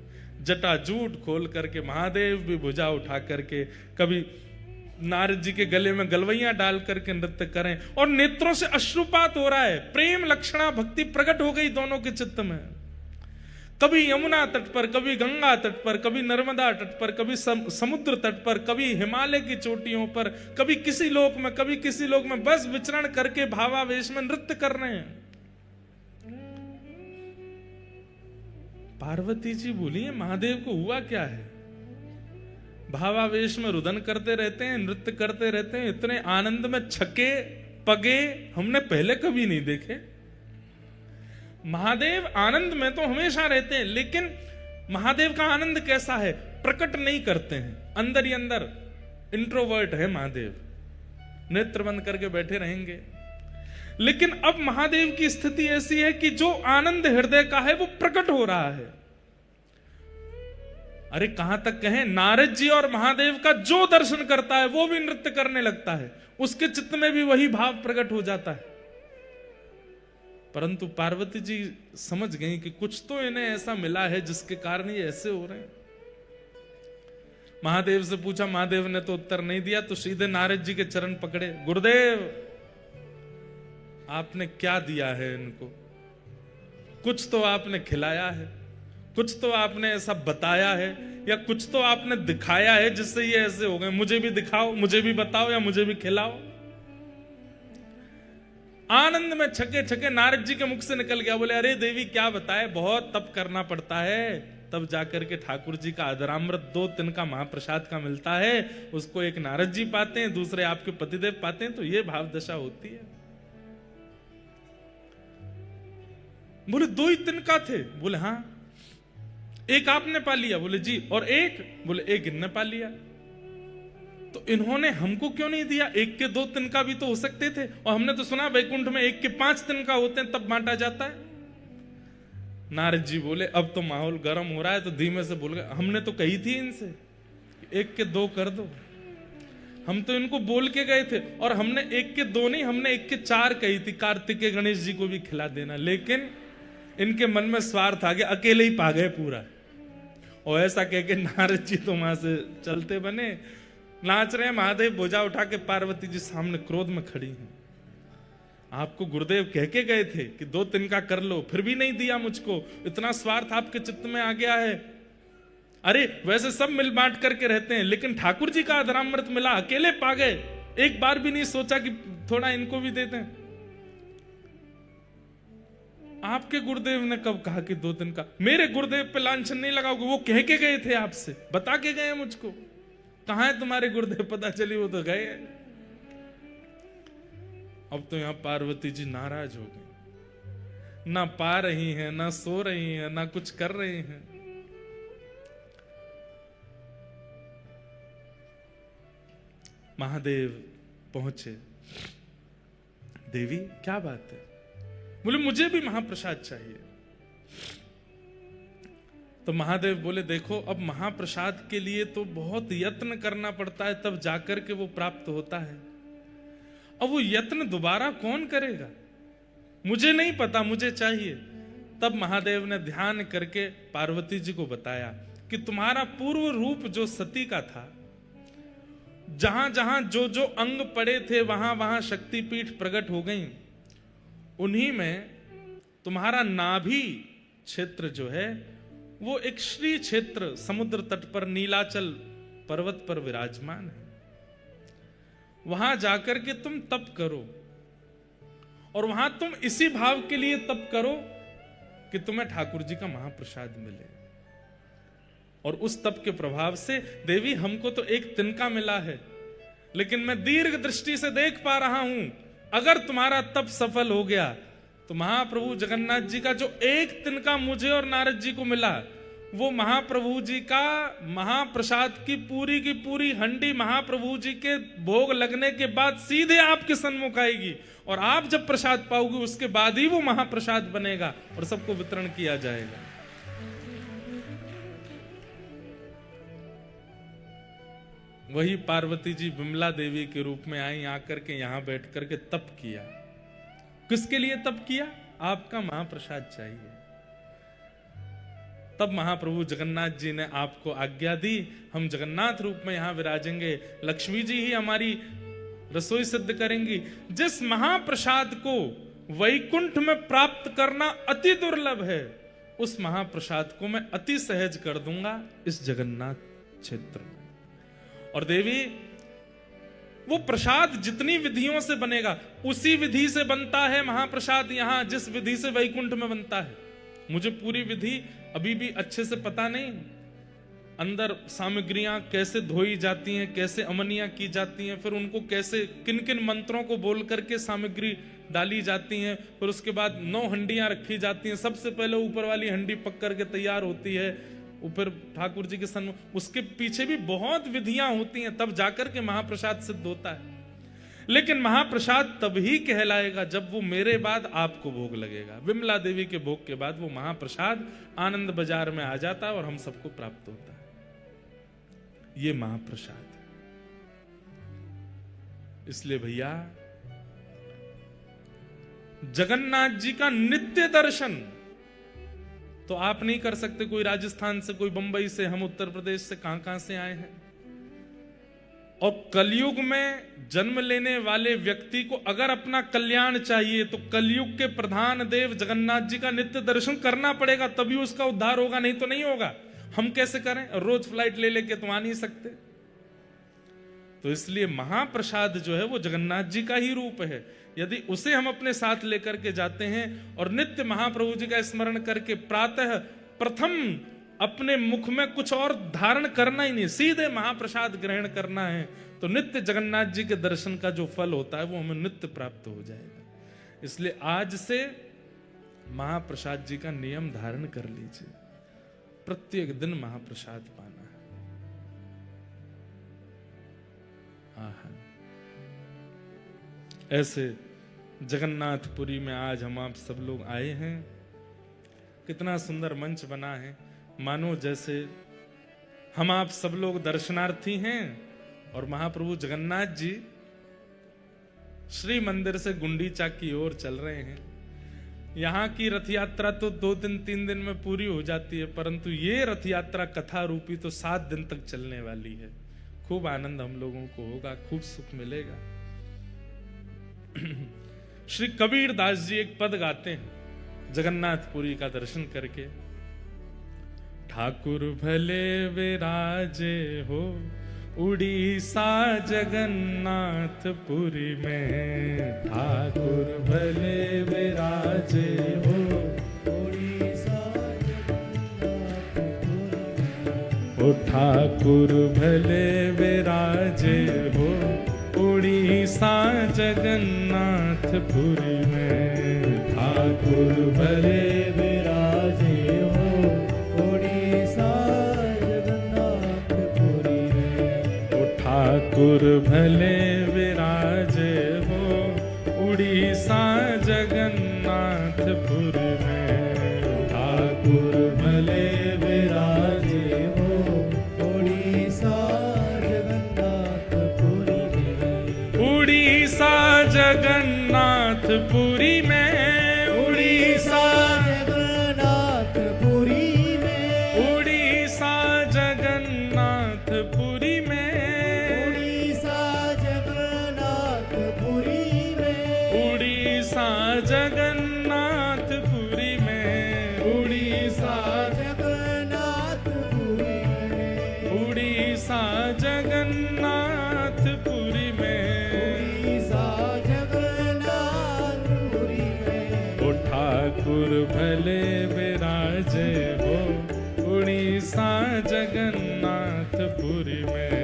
जटाजूट खोल करके महादेव भी भुजा उठा करके कभी नारद जी के गले में गलवैयां डाल करके नृत्य करें, और नेत्रों से अश्रुपात हो रहा है, प्रेम लक्षणा भक्ति प्रकट हो गई दोनों के चित्त में। कभी यमुना तट पर, कभी गंगा तट पर, कभी नर्मदा तट पर, कभी समुद्र तट पर, कभी हिमालय की चोटियों पर, कभी किसी लोक में, कभी किसी लोक में, बस विचरण करके भावावेश में नृत्य कर रहे हैं। पार्वती जी बोली महादेव को हुआ क्या है, भावावेश में रुदन करते रहते हैं, नृत्य करते रहते हैं, इतने आनंद में छके पगे हमने पहले कभी नहीं देखे। महादेव आनंद में तो हमेशा रहते हैं, लेकिन महादेव का आनंद कैसा है, प्रकट नहीं करते हैं, अंदर ही अंदर इंट्रोवर्ट है महादेव, नेत्र बंद करके बैठे रहेंगे। लेकिन अब महादेव की स्थिति ऐसी है कि जो आनंद हृदय का है वो प्रकट हो रहा है। अरे कहां तक कहें, नारद जी और महादेव का जो दर्शन करता है वो भी नृत्य करने लगता है, उसके चित्त में भी वही भाव प्रकट हो जाता है। परंतु पार्वती जी समझ गई कि कुछ तो इन्हें ऐसा मिला है जिसके कारण ये ऐसे हो रहे हैं। महादेव से पूछा, महादेव ने तो उत्तर नहीं दिया, तो सीधे नारद जी के चरण पकड़े, गुरुदेव आपने क्या दिया है इनको, कुछ तो आपने खिलाया है, कुछ तो आपने ऐसा बताया है, या कुछ तो आपने दिखाया है जिससे ये ऐसे हो गए, मुझे भी दिखाओ, मुझे भी बताओ, या मुझे भी खिलाओ। आनंद में छके छके नारद जी के मुख से निकल गया, बोले अरे देवी क्या बताए, बहुत तप करना पड़ता है, तब जाकर के ठाकुर जी का अधरामृत 2 तिनका महाप्रसाद का मिलता है, उसको एक नारद जी पाते हैं, दूसरे आपके पतिदेव पाते हैं, तो ये भाव दशा होती है। बोले 2 ही तिनका थे, बोले हाँ। एक आपने पा लिया, बोले जी, और एक, बोले एक इनने पा लिया। तो इन्होंने हमको क्यों नहीं दिया, एक के 2 तिनका भी तो हो सकते थे, और हमने तो सुना वैकुंठ में 1 के 5 तिनका होते हैं तब बांटा जाता है। नारद जी बोले अब तो माहौल गर्म हो रहा है, तो धीमे से बोल गए, हमने तो कही थी इनसे 1 के 2 कर दो। हम तो इनको बोल के गए थे, और हमने एक के दो नहीं, हमने एक के चार कही थी, कार्तिकेय गणेश जी को भी खिला देना, लेकिन इनके मन में स्वार्थ आ गया, अकेले ही पा गए पूरा। और ऐसा कह के नारद जी तो वहां से चलते बने, नाच रहे हैं। महादेव बोझा उठा के पार्वती जी सामने क्रोध में खड़ी हैं। आपको गुरुदेव कह के गए थे कि 2 तिनका कर लो, फिर भी नहीं दिया मुझको, इतना स्वार्थ आपके चित्त में आ गया है। अरे वैसे सब मिल बांट करके रहते हैं, लेकिन ठाकुर जी का अधरामृत मिला, अकेले पा गए, एक बार भी नहीं सोचा कि थोड़ा इनको भी देते हैं। आपके गुरुदेव ने कब कहा कि 2 दिन का? मेरे गुरुदेव पे लांछन नहीं लगाओगे, वो कह के गए थे आपसे, बता के गए मुझको। कहां है तुम्हारे गुरुदेव? पता चली वो तो गए। अब तो यहां पार्वती जी नाराज हो गई, ना पा रही हैं, ना सो रही हैं, ना कुछ कर रही हैं। महादेव पहुंचे। देवी क्या बात है? बोले मुझे भी महाप्रसाद चाहिए। तो महादेव बोले देखो, अब महाप्रसाद के लिए तो बहुत यत्न करना पड़ता है, तब जाकर के वो प्राप्त होता है। अब वो यत्न दोबारा कौन करेगा? मुझे नहीं पता, मुझे चाहिए। तब महादेव ने ध्यान करके पार्वती जी को बताया कि तुम्हारा पूर्व रूप जो सती का था, जहां जहां जो जो अंग पड़े थे, वहां वहां शक्तिपीठ प्रकट हो गई। उन्हीं में तुम्हारा नाभि क्षेत्र जो है वो एक श्री क्षेत्र समुद्र तट पर नीलाचल पर्वत पर विराजमान है। वहां जाकर के तुम तप करो, और वहां तुम इसी भाव के लिए तप करो कि तुम्हें ठाकुर जी का महाप्रसाद मिले। और उस तप के प्रभाव से देवी हमको तो एक तिनका मिला है, लेकिन मैं दीर्घ दृष्टि से देख पा रहा हूं, अगर तुम्हारा तप सफल हो गया तो महाप्रभु जगन्नाथ जी का जो एक तिनका मुझे और नारद जी को मिला, वो महाप्रभु जी का महाप्रसाद की पूरी हंडी महाप्रभु जी के भोग लगने के बाद सीधे आपके सन्मुख आएगी, और आप जब प्रसाद पाओगे उसके बाद ही वो महाप्रसाद बनेगा और सबको वितरण किया जाएगा। वही पार्वती जी विमला देवी के रूप में आई, आकर के यहां बैठ करके तप किया। किसके लिए तप किया? आपका महाप्रसाद चाहिए। तब महाप्रभु जगन्नाथ जी ने आपको आज्ञा दी, हम जगन्नाथ रूप में यहां विराजेंगे, लक्ष्मी जी ही हमारी रसोई सिद्ध करेंगी। जिस महाप्रसाद को वैकुंठ में प्राप्त करना अति दुर्लभ है, उस महाप्रसाद को मैं अति सहज कर दूंगा इस जगन्नाथ क्षेत्र में। और देवी वो प्रसाद जितनी विधियों से बनेगा, उसी विधि से बनता है महाप्रसाद यहां, जिस विधि से वैकुंठ में बनता है। मुझे पूरी विधि अभी भी अच्छे से पता नहीं, अंदर सामग्रियां कैसे धोई जाती हैं, कैसे अमनियां की जाती हैं, फिर उनको कैसे किन किन मंत्रों को बोल करके सामग्री डाली जाती हैं, फिर उसके बाद 9 हंडियां रखी जाती हैं। सबसे पहले ऊपर वाली हंडी पक करके तैयार होती है, ऊपर ठाकुर जी के सन्मुख, उसके पीछे भी बहुत विधियां होती हैं, तब जाकर के महाप्रसाद सिद्ध होता है। लेकिन महाप्रसाद तभी कहलाएगा जब वो मेरे बाद आपको भोग लगेगा। विमला देवी के भोग के बाद वो महाप्रसाद आनंद बाजार में आ जाता है और हम सबको प्राप्त होता है। ये महाप्रसाद। इसलिए भैया जगन्नाथ जी का नित्य दर्शन तो आप नहीं कर सकते, कोई राजस्थान से, कोई बंबई से, हम उत्तर प्रदेश से, कहां से आए हैं। और कलयुग में जन्म लेने वाले व्यक्ति को अगर अपना कल्याण चाहिए तो कलयुग के प्रधान देव जगन्नाथ जी का नित्य दर्शन करना पड़ेगा, तभी उसका उद्धार होगा, नहीं तो नहीं होगा। हम कैसे करें? रोज फ्लाइट ले लेके तो आ नहीं सकते। तो इसलिए महाप्रसाद जो है वो जगन्नाथ जी का ही रूप है। यदि उसे हम अपने साथ लेकर के जाते हैं और नित्य महाप्रभु जी का स्मरण करके प्रातः प्रथम अपने मुख में कुछ और धारण करना ही नहीं, सीधे महाप्रसाद ग्रहण करना है, तो नित्य जगन्नाथ जी के दर्शन का जो फल होता है वो हमें नित्य प्राप्त हो जाएगा। इसलिए आज से महाप्रसाद जी का नियम धारण कर लीजिए, प्रत्येक दिन महाप्रसाद पाना है। ऐसे जगन्नाथपुरी में आज हम आप सब लोग आए हैं। कितना सुंदर मंच बना है, मानो जैसे हम आप सब लोग दर्शनार्थी हैं और महाप्रभु जगन्नाथ जी श्री मंदिर से गुंडीचा की ओर चल रहे हैं। यहाँ की रथ यात्रा तो 2 दिन 3 दिन में पूरी हो जाती है, परंतु ये रथ यात्रा कथा रूपी तो 7 दिन तक चलने वाली है। खूब आनंद हम लोगों को होगा, खूब सुख मिलेगा। श्री कबीर दास जी एक पद गाते हैं जगन्नाथपुरी का दर्शन करके। ठाकुर भले विराजे हो उड़ीसा जगन्नाथपुरी में, ठाकुर भले विराजे हो उड़ीसा जगन्नाथपुरी, ओ ठाकुर भले विराजे हो उड़ीसा जगन्नाथपुरी में, ठाकुर भले विराजे हो उड़ीसा जगन्नाथपुरी में, ओ ठाकुर भले विराजे हो उड़ीसा जगन्नाथपुरी में, ठाकुर भले विराजे हो उड़ीसा जगन्नाथपुरी में, उड़ीसा जगन्नाथपुरी में, उड़ीसा जगन्नाथपुरी में, उड़ीसा जगन्नाथपुरी में, उड़ीसा जगन्नाथपुरी में, उड़ीसा जगन्नाथपुरी में, उड़ीसा जगन्नाथपुरी में, ठाकुर भले विराजे हो उड़ीसा जगन्नाथपुरी में,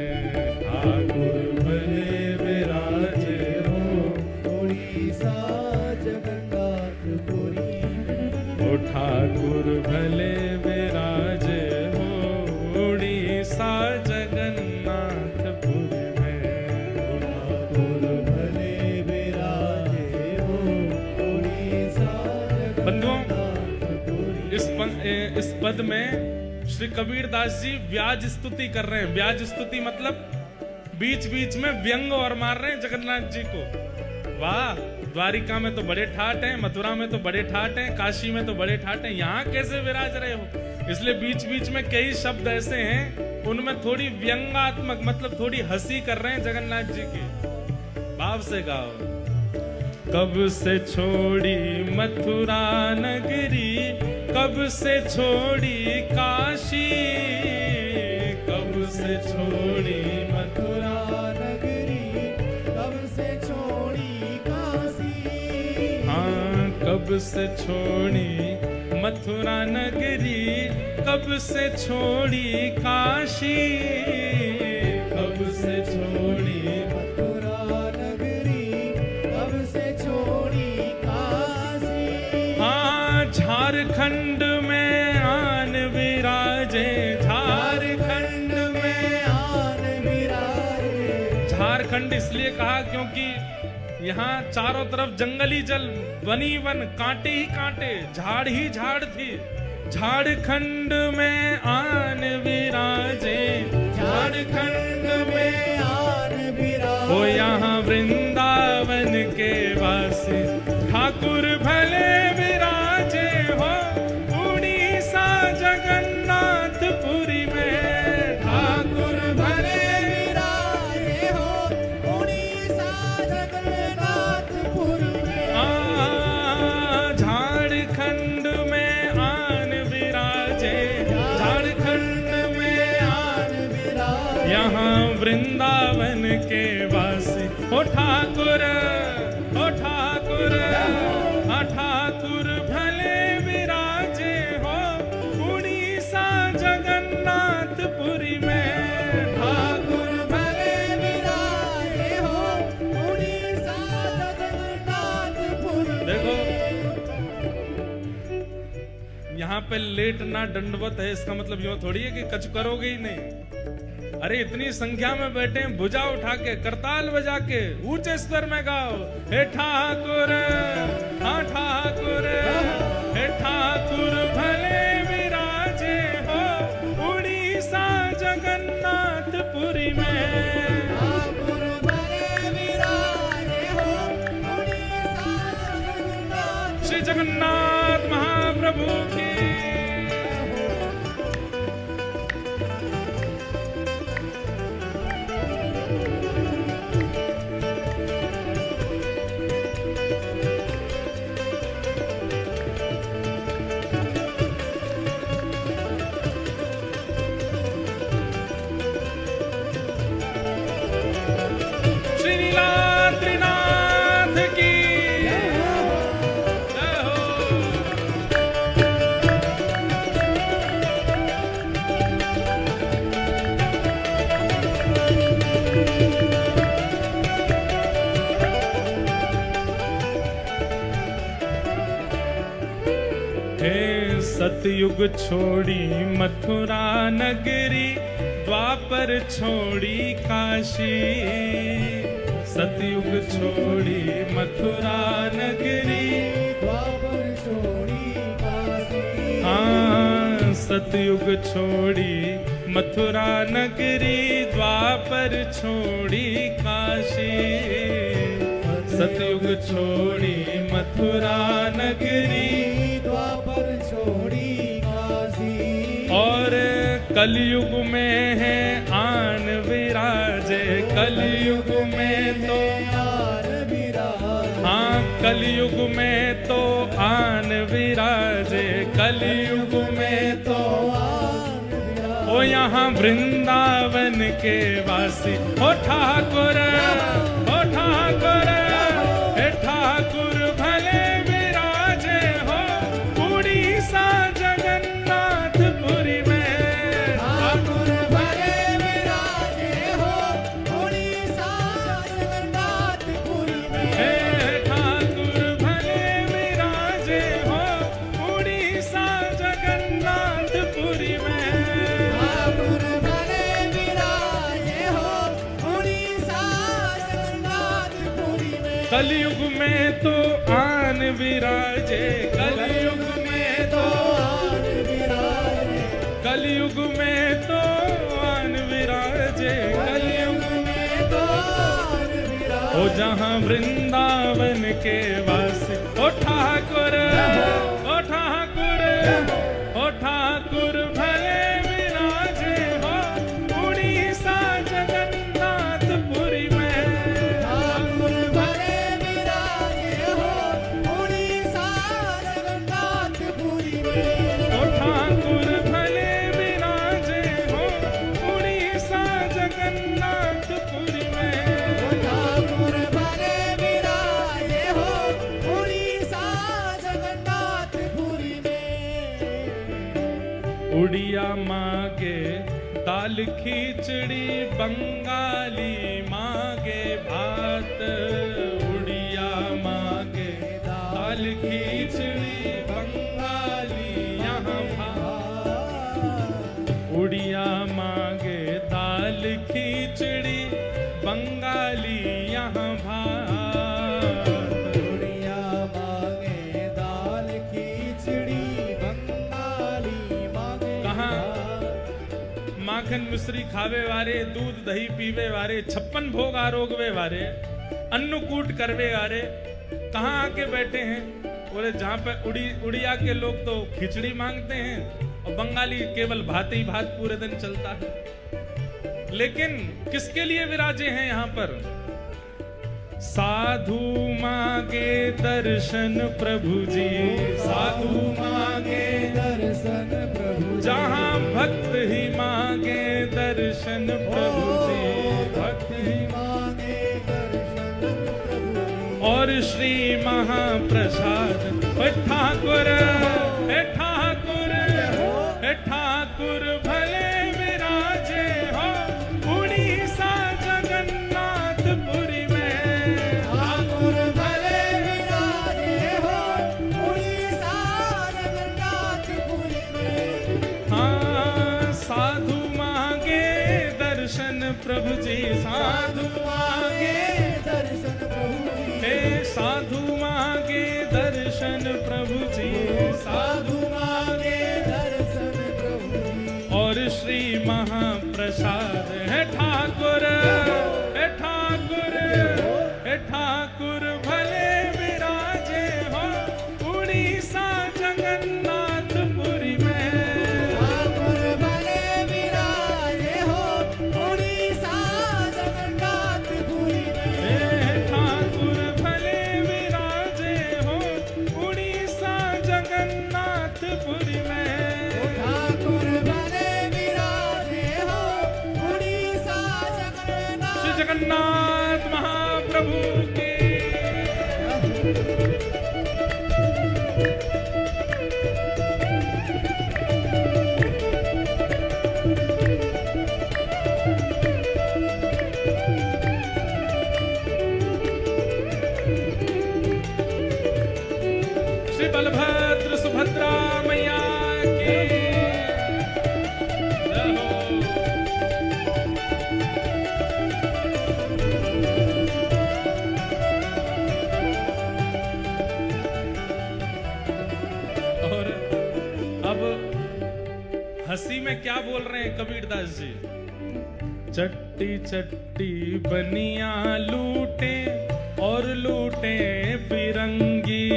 ठाकुर भले विराजे हो उड़ीसा जगन्नाथपुरी में, ओ ठाकुर भले विराजे हो उड़ीसा जगन्नाथपुरी में, ओ ठाकुर भले विराजे हो उड़ीसा। बंधुओं, इस पद में श्री कबीर दास जी व्याज स्तुति कर रहे हैं। व्याज स्तुति मतलब बीच बीच में व्यंग और मार रहे हैं जगन्नाथ जी को। वाह, द्वारिका में तो बड़े ठाट हैं, मथुरा में तो बड़े ठाट हैं, काशी में तो बड़े ठाट हैं, यहाँ कैसे विराज रहे हो। इसलिए बीच बीच में कई शब्द ऐसे हैं उनमें थोड़ी व्यंगात्मक मतलब थोड़ी हंसी कर रहे हैं जगन्नाथ जी की। भाव से गाओ। कब से छोड़ी मथुरा नगरी, कब से छोड़ी काशी, कब से छोड़ी मथुरा नगरी, कब से छोड़ी काशी, हाँ कब से छोड़ी मथुरा नगरी, कब से छोड़ी काशी, कब से छोड़ी झारखंड में आन विराजे, झारखंड में आन विराजे। झारखंड इसलिए कहा क्योंकि यहाँ चारों तरफ जंगली जल, वनी वन, कांटे ही कांटे, झाड़ ही झाड़ थी। झारखंड में आन विराजे, झारखंड में आन विराजे, ओ यहाँ वृंदावन के वासी, ठाकुर भले विराजे हो उड़ीसा जगन्नाथपुरी में, ठाकुर भले विराजे हो उड़ीसा जगन्नाथपुरी में, झारखंड में आन विराजे, झारखंड में आन विराजे, यहाँ वृंदावन के वासी, ओ ठाकुर, ओ ठाकुर, ठाकुर भले विराजे हो उड़ीसा जगन्नाथपुरी में, ठाकुर भले विराजे हो उड़ीसा जगन्नाथपुरी। देखो यहाँ पे लेटना दंडवत है, इसका मतलब यूं थोड़ी है कि कच करोगे ही नहीं। अरे इतनी संख्या में बैठे हैं, भुजा उठा के करताल बजा के ऊंचे स्वर में गाओ, हे ठाकुर, हाँ ठाकुर, हे ठाकुर भले विराजे हो उड़ीसा जगन्नाथपुरी में, सतयुग छोड़ी मथुरा नगरी, द्वापर छोड़ी काशी। सतयुग छोड़ी मथुरा नगरी, द्वापर छोड़ी काशी। हाँ, सतयुग छोड़ी मथुरा नगरी, द्वापर छोड़ी काशी। सतयुग छोड़ी मथुरा नगरी, द्वापर छोड़ी काशी। और कलयुग में है आन विराजे, कलयुग में तो आन विराजे। हाँ, कलयुग में तो आन विराजे, कलयुग में तो ओ यहाँ वृंदावन के वासी। ओ ठाकुर, ओ ठाकुर, हे ठाकुर भले विराजे हो उड़ीसा जगन्नाथपुरी में। ठाकुर भले विराजे हो उड़ीसा जगन्नाथपुरी में। हे ठाकुर भले विराजे हो उड़ीसा जगन्नाथपुरी में। ठाकुर भले विराजे हो उड़ीसा जगन्नाथपुरी में। कलयुग में तो आन विराजे, कलयुग में तो आन विराजे। कलयुग में तो आन विराजे, कलयुग में तो आन विराजे। ओ जहाँ वृंदावन के वासी। ओ ठाकुर, ओ ठाकुर, ओ ठाकुर भले विराजे हो उड़ीसा जगन्नाथपुरी में। ठाकुर भले विराजे हो उड़ीसा जगन्नाथपुरी में। ओ ठाकुर भले विराजे हो उड़ीसा जगन्नाथपुरी में। ठाकुर भले विराजे हो उड़ीसा जगन्नाथपुरी में। उड़िया मांगे दाल खिचड़ी, बंगाली मांगे भात। उड़िया मांगे दाल खिचड़ी, बंगाली यहाँ भात। उड़िया मांगे दाल खिचड़ी, बंगाली यहाँ भात। उड़िया मांगे दाल खिचड़ी, बंगाली मांगे कहाँ? भात। माखन मिश्री खावे वारे, दूध दही पीवे वारे, 56 भोग आरोगवे वारे, अन्नकूट करवे वारे कहाँ आके बैठे हैं? बोले जहाँ पे उड़िया के लोग तो खिचड़ी मांगते हैं और बंगाली केवल भात ही भात पूरे दिन चलता है। लेकिन किसके लिए विराजे हैं यहाँ पर? साधु मांगे दर्शन प्रभु जी, साधु मांगे दर्शन प्रभु जी। जहाँ भक्त ही मांगे दर्शन प्रभु जी, भक्त ही मांगे दर्शन प्रभु जी। और श्री महाप्रसाद। हे ठाकुर, हे ठाकुर, हे ठाकुर भले विराजे हो उड़ीसा जगन्नाथपुरी में। ठाकुर भले विराजे हो उड़ीसा जगन्नाथपुरी में। हाँ, साधु मांगे दर्शन प्रभु जी, साधु मांगे दर्शन प्रभु जी। हे साधु मांगे दर्शन प्रभु जी, साधु मांगे दर्शन प्रभु जी। और श्री महाप्रसाद। हे ठाकुर, हे ठाकुर, हे ठाकुर भले विराजे हो उड़ीसा जगन्नाथपुरी में। ठाकुर भले विराजे हो उड़ीसा जगन्नाथपुरी में। हे ठाकुर भले विराजे हो उड़ीसा जगन्नाथपुरी में। ठाकुर भले विराजे हो उड़ीसा जगन्नाथ। श्री जगन्नाथ महाप्रभु के। श्री बलभद्र सुभद्रा मैया क्या बोल रहे हैं कबीरदास जी? चट्टी चट्टी बनिया लूटे और लूटे फिरंगी,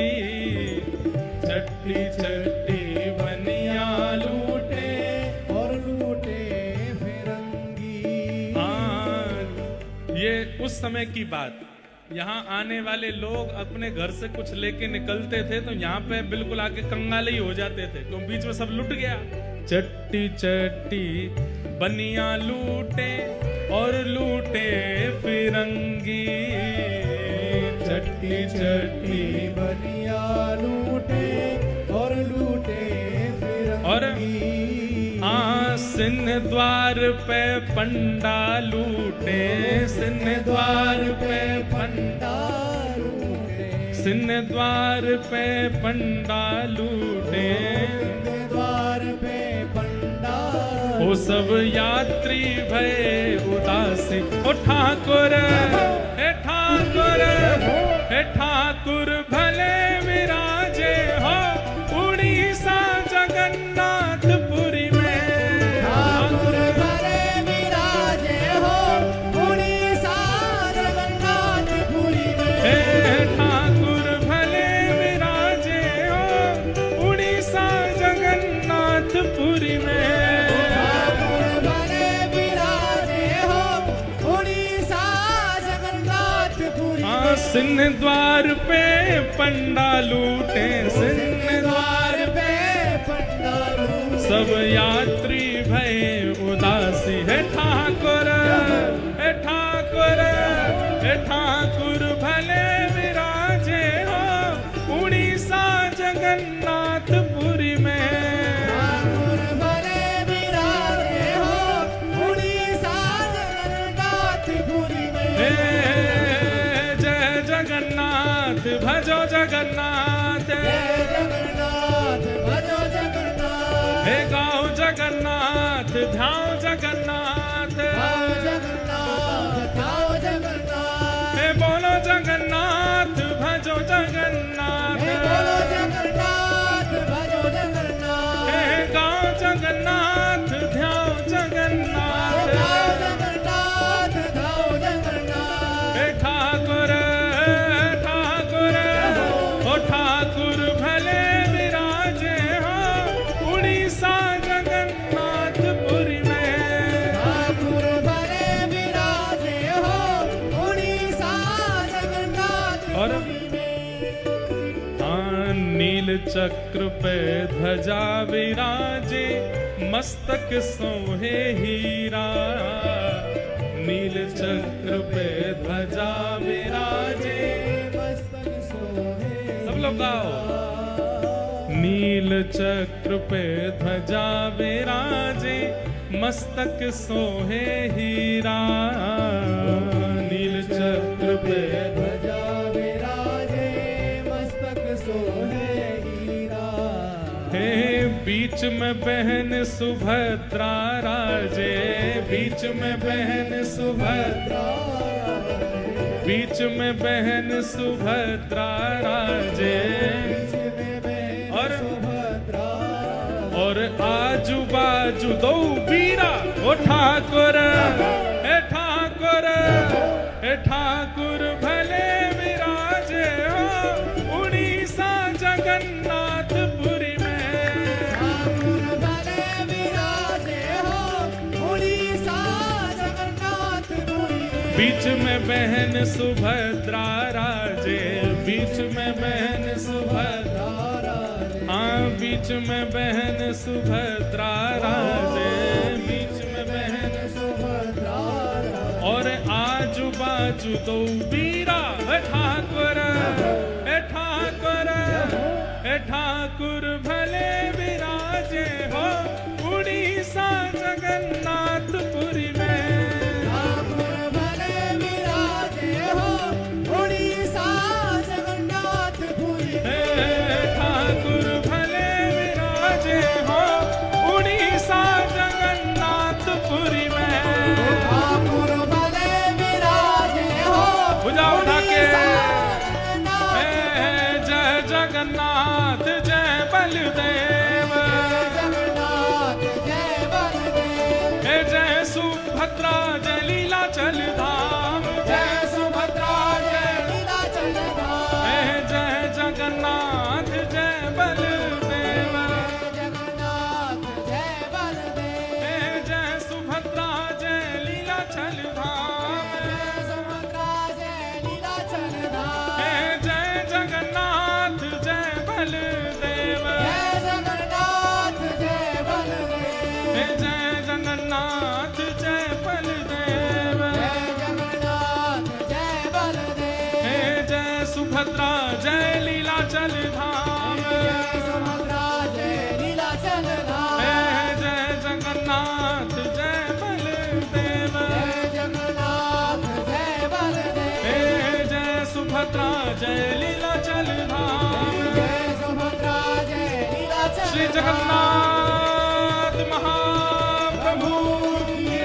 चट्टी चट्टी बनिया लूटे और लूटे फिरंगी। हाँ, ये उस समय की बात। यहाँ आने वाले लोग अपने घर से कुछ लेके निकलते थे तो यहाँ पे बिल्कुल आके कंगाल ही हो जाते थे, क्यों बीच में सब लुट गया। चट्टी चट्टी बनिया लूटे और लूटे फिरंगी, चट्टी चट्टी बनिया लूटे और लूटे और फिरंगी। हाँ, सिंह द्वार पे पंडा लूटे, सिंह द्वार पे पंडा, सिंह द्वार पे पंडा लूटे, द्वार पे पंडा वो सब यात्री भय उदासी। ओ ठाकुर, हे ठाकुर, हे ठाकुर भले विराजे हो उड़ीसा जगन्नाथपुरी में। ठाकुर भले विराजे हो उड़ीसा जगन्नाथपुरी में। हे ठाकुर भले विराजे हो उड़ीसा जगन्नाथपुरी में। ठाकुर भले विराजे हो उड़ीसा जगन्नाथपुरी हाँ, में। सिंह द्वार पे पंडा लूटे, सिंह द्वार पे पंडा लूटे, सब यात्री भय उदासी। हे ठाकुर, हे ठाकुर, हे ठाकुर भले विराजे हो उड़ीसा जगन्नाथपुरी में। ठाकुर भले विराजे हो उड़ीसा जगन्नाथपुरी में। हे जय जगन्नाथ भजो जगन्नाथ, जय जगन्नाथ भजो जगन्नाथ। हे गाओ जगन्नाथ ध्याओ जगन्नाथ, आओ जगन्नाथ आओ जगन्नाथ। हे बोलो जगन्नाथ भजो जगन्नाथ, हे बोलो जगन्नाथ भजो जगन्नाथ। हे गाओ जगन्नाथ ध्याओ जगन्नाथ। आओ जगन्नाथ आओ जगन्नाथ। हे ठाकुर, ठाकुर, ओ ठाकुर भले विराजे हो उड़ीसा जगन्नाथपुरी में। ठाकुर भले विराजे हो उड़ीसा जगन्नाथपुरी में। हाँ, नील चक्र पे ध्वजा विराजे मस्तक सोहे हीरा, नील चक्र पे ध्वजा विराजे। मस्तक सोहे सब लोग गाओ। नील चक्र पे ध्वजा विराजे मस्तक सोहे हीरा, नील चक्र पे ध्वजा विराजे मस्तक सोहे हीरा। हे बीच में बहन सुभद्रा राजे, बीच में बहन सुभद्रा, बीच में बहन सुभद्रा राजे। और और आजू बाजू दो वीरा, ओ ठाकुर, हे ठाकुर, हे ठाकुर भले विराजे हो उड़ीसा जगन्नाथपुरी में। ठाकुर भले विराजे हो उड़ीसा जगन्नाथपुरी में। बीच में बहन सुभद्रा राजे, बीच में बहन सुभद्रा, हाँ बीच में बहन सुभद्रा राजे, बीच में बहन सुभद्रा और आजू बाजू दो वीरा। हे ठाकुर, हे ठाकुर, हे ठाकुर भले विराजे हो उड़ीसा जगन्नाथपुरी में। ठाकुर भले विराजे हो उड़ीसा जगन्नाथपुरी में। हे ठाकुर भले विराजे हो उड़ीसा जगन्नाथपुरी में। ठाकुर भले विराजे हो भुजा उठा के जगन्नाथ। जय जगन्नाथ जय बलदेव, जगन्नाथ जय बलदेव। सुभद्रा जय लीलाचल धाम, जय सुभद्रा जय नीलाचल धाम, जय जगन्नाथ जय बलदेव, जय जगन्नाथ जय बलदेव, जय सुभद्रा जय लीलाचल धाम, जय सुभद्रा जय नीलाचल श्री जगन्नाथ महाप्रभु की जय,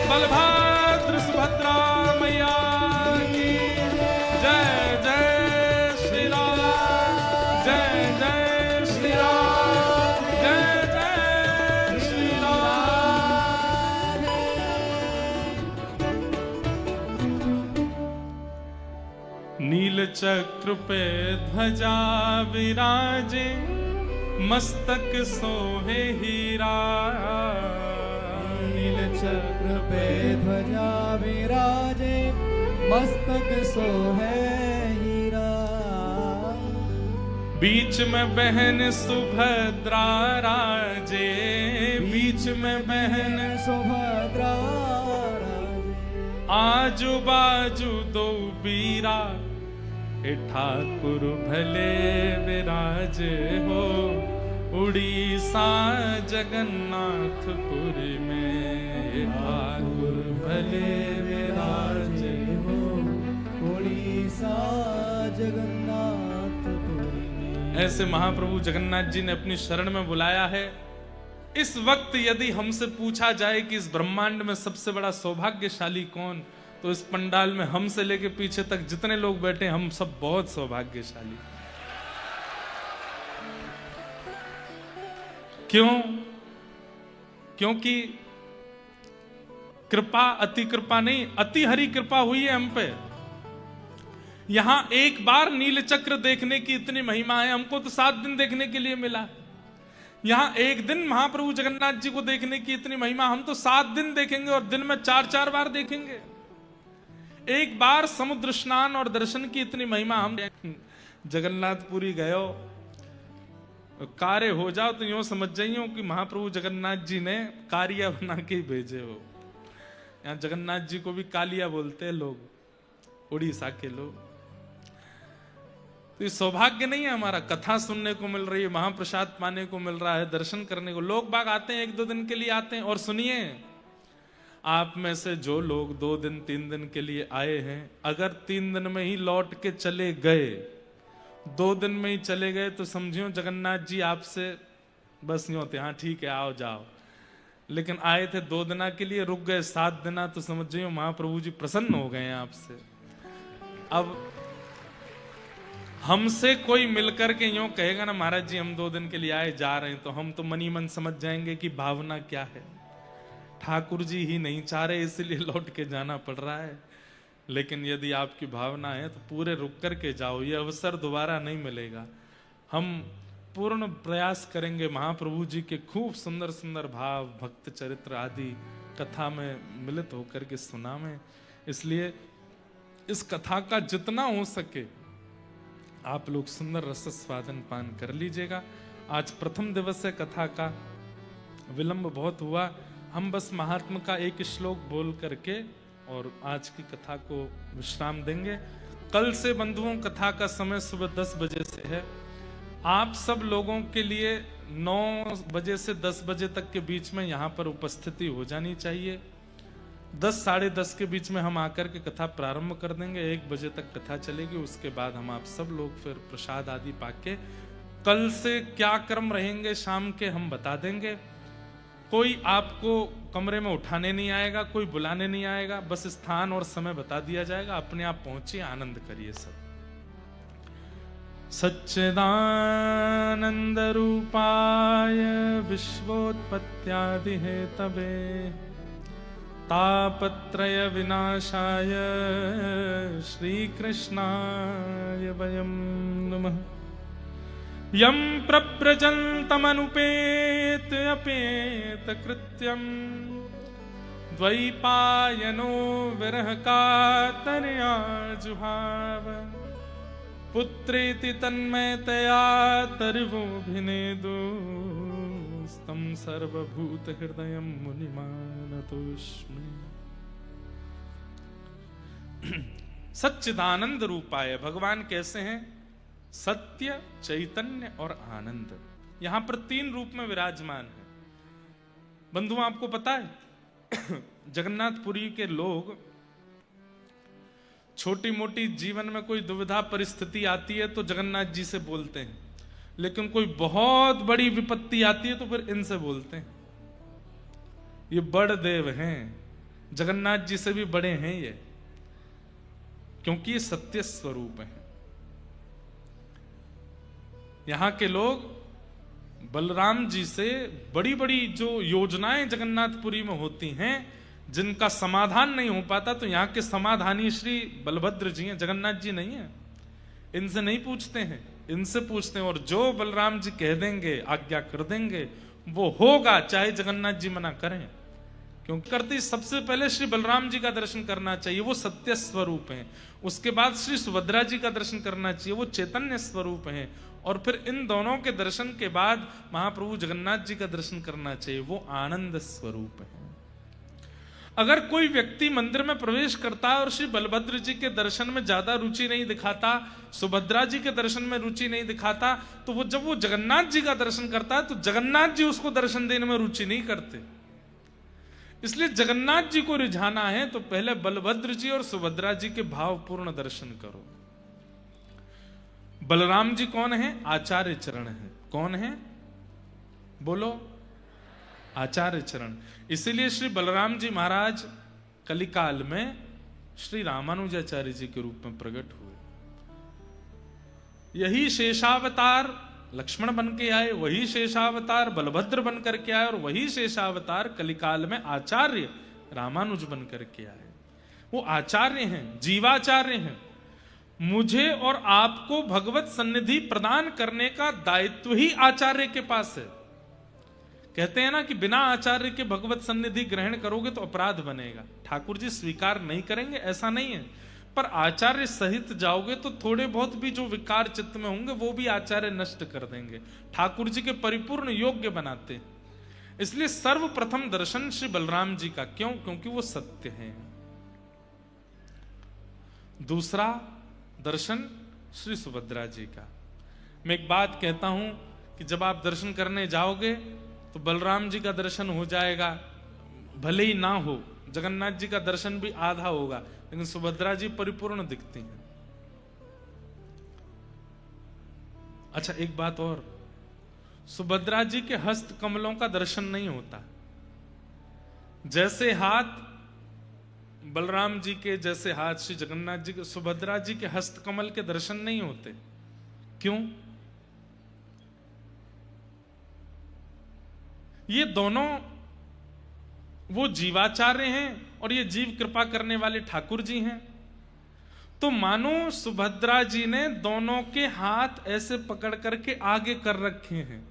बलभद्र सुभद्रा मैया की जय। जय श्री राम, जय जय श्री राम, जय जय श्री राम। नील चक्र पे ध्वजा विराजे, मस्तक सोहे हीरा, नील चक्र पे ध्वजा विराजे, मस्तक सोहे हीरा, बीच में बहन सुभद्रा राजे, बीच में बहन सुभद्रा आजू बाजू दो बीरा, हे ठाकुर भले विराजे हो उड़ीसा जगन्नाथपुरी में, हे ठाकुर भले विराजे हो उड़ीसा जगन्नाथपुरी में। ऐसे महाप्रभु जगन्नाथ जी ने अपनी शरण में बुलाया है। इस वक्त यदि हमसे पूछा जाए कि इस ब्रह्मांड में सबसे बड़ा सौभाग्यशाली कौन, तो इस पंडाल में हमसे लेके पीछे तक जितने लोग बैठे हम सब बहुत सौभाग्यशाली। क्यों? क्योंकि कृपा अति कृपा नहीं, अति हरि कृपा हुई है हम पे। यहां एक बार नील चक्र देखने की इतनी महिमा है, हमको तो 7 दिन देखने के लिए मिला। यहां एक दिन महाप्रभु जगन्नाथ जी को देखने की इतनी महिमा, हम तो 7 दिन देखेंगे और दिन में 4-4 बार देखेंगे। एक बार समुद्र स्नान और दर्शन की इतनी महिमा, हम जगन्नाथपुरी गयो कार्य हो जाओ तो यूं समझ जाइयो कि महाप्रभु जगन्नाथ जी ने कारिया बना के ही भेजे हो। यहाँ जगन्नाथ जी को भी कालिया बोलते हैं लोग, उड़ीसा के लोग। तो ये सौभाग्य नहीं है हमारा, कथा सुनने को मिल रही है, महाप्रसाद पाने को मिल रहा है, दर्शन करने को। लोग बाग आते हैं 1-2 दिन के लिए आते हैं। और सुनिए, आप में से जो लोग 2 दिन 3 दिन के लिए आए हैं, अगर 3 दिन में ही लौट के चले गए, 2 दिन में ही चले गए, तो समझियो जगन्नाथ जी आपसे बस यूं होते, हाँ ठीक है आओ जाओ। लेकिन आए थे 2 दिना के लिए, रुक गए 7 दिना, तो समझ जाइयो महाप्रभु जी प्रसन्न हो गए हैं आपसे। अब हमसे कोई मिलकर के यूं कहेगा ना महाराज जी हम 2 दिन के लिए आए जा रहे हैं, तो हम तो मनी मन समझ जाएंगे कि भावना क्या है। ठाकुर जी ही नहीं चाह रहे इसलिए लौट के जाना पड़ रहा है। लेकिन यदि आपकी भावना है तो पूरे रुक कर के जाओ, ये अवसर दोबारा नहीं मिलेगा। हम पूर्ण प्रयास करेंगे महाप्रभु जी के खूब सुंदर सुंदर भाव, भक्त चरित्र आदि कथा में मिलित होकर के सुनावें। इसलिए इस कथा का जितना हो सके आप लोग सुंदर रस स्वादन पान कर लीजिएगा। आज प्रथम दिवस है, कथा का विलंब बहुत हुआ। हम बस महात्मा का एक श्लोक बोल करके और आज की कथा को विश्राम देंगे। कल से बंधुओं कथा का समय सुबह 10 बजे से है। आप सब लोगों के लिए 9 बजे से 10 बजे तक के बीच में यहाँ पर उपस्थिति हो जानी चाहिए। 10 साढ़े 10 के बीच में हम आकर के कथा प्रारंभ कर देंगे। 1 बजे तक कथा चलेगी, उसके बाद हम आप सब लोग फिर प्रसाद आदि पाके कल से क्या क्रम रहेंगे शाम के हम बता देंगे। कोई आपको कमरे में उठाने नहीं आएगा, कोई बुलाने नहीं आएगा, बस स्थान और समय बता दिया जाएगा, अपने आप पहुंचिए, आनंद करिए सब। सच्चिदानंद रूपाय विश्वोत्पत्त्यादि हेतवे तापत्रय विनाशाय श्रीकृष्णाय वयं नमः। यं प्रव्रजन्तमनुपेत अपेत कृत्यं द्वैपायनो विरह कातरया जुहाव पुत्रेति तन्मयतया तर्वोऽभिनेदुस्तं सर्वभूतहृदयं मुनिमानतोऽस्मि। सच्चिदानंद रूपाय। भगवान कैसे हैं? सत्य, चैतन्य और आनंद। यहां पर 3 रूप में विराजमान है। बंधु आपको पता है जगन्नाथपुरी के लोग छोटी मोटी जीवन में कोई दुविधा परिस्थिति आती है तो जगन्नाथ जी से बोलते हैं, लेकिन कोई बहुत बड़ी विपत्ति आती है तो फिर इनसे बोलते हैं। ये बड़ देव हैं, जगन्नाथ जी से भी बड़े हैं ये, क्योंकि ये सत्य स्वरूप हैं। यहां के लोग बलराम जी से बड़ी बड़ी जो योजनाएं जगन्नाथपुरी में होती हैं जिनका समाधान नहीं हो पाता, तो यहां के समाधानी श्री बलभद्र जी हैं, जगन्नाथ जी नहीं है। इनसे नहीं पूछते हैं, इनसे पूछते हैं, और जो बलराम जी कह देंगे, आज्ञा कर देंगे, वो होगा, चाहे जगन्नाथ जी मना करें। क्योंकि करते सबसे पहले श्री बलराम जी का दर्शन करना चाहिए, वो सत्य स्वरूप हैं। उसके बाद श्री सुभद्रा जी का दर्शन करना चाहिए, वो चैतन्य स्वरूप हैं। और फिर इन दोनों के दर्शन के बाद महाप्रभु जगन्नाथ जी का दर्शन करना चाहिए, वो आनंद स्वरूप है। अगर कोई व्यक्ति मंदिर में प्रवेश करता है और श्री बलभद्र जी के दर्शन में ज्यादा रुचि नहीं दिखाता, सुभद्रा जी के दर्शन में रुचि नहीं दिखाता, तो वो जब वो जगन्नाथ जी का दर्शन करता है तो जगन्नाथ जी उसको दर्शन देने में रुचि नहीं करते। इसलिए जगन्नाथ जी को रिझाना है तो पहले बलभद्र जी और सुभद्रा जी के भावपूर्ण दर्शन करो। बलराम जी कौन है? आचार्य चरण है। कौन है? बोलो, आचार्य चरण। इसीलिए श्री बलराम जी महाराज कलिकाल में श्री रामानुजाचार्य जी के रूप में प्रकट हुए। यही शेषावतार लक्ष्मण बन के आए, वही शेषावतार बलभद्र बन करके आए, और वही शेषावतार कलिकाल में आचार्य रामानुज बन करके आए। वो आचार्य हैं, जीवाचार्य हैं। मुझे और आपको भगवत सन्निधि प्रदान करने का दायित्व ही आचार्य के पास है। कहते हैं ना कि बिना आचार्य के भगवत सन्निधि ग्रहण करोगे तो अपराध बनेगा। ठाकुर जी स्वीकार नहीं करेंगे ऐसा नहीं है, पर आचार्य सहित जाओगे तो थोड़े बहुत भी जो विकार चित्त में होंगे वो भी आचार्य नष्ट कर देंगे, ठाकुर जी के परिपूर्ण योग्य बनाते हैं। इसलिए सर्वप्रथम दर्शन श्री बलराम जी का। क्यों? क्योंकि वो सत्य हैं। दूसरा दर्शन श्री सुभद्रा जी का। मैं एक बात कहता हूं कि जब आप दर्शन करने जाओगे तो बलराम जी का दर्शन हो जाएगा, भले ही ना हो, जगन्नाथ जी का दर्शन भी आधा होगा, लेकिन सुभद्रा जी परिपूर्ण दिखती हैं। अच्छा, एक बात और, सुभद्रा जी के हस्त कमलों का दर्शन नहीं होता। जैसे हाथ बलराम जी के, जैसे हाथ श्री जगन्नाथ जी के, सुभद्रा जी के हस्त कमल के दर्शन नहीं होते। क्यों? ये दोनों वो जीवाचार्य हैं और ये जीव कृपा करने वाले ठाकुर जी हैं। तो मानो सुभद्रा जी ने दोनों के हाथ ऐसे पकड़ करके आगे कर रखे हैं,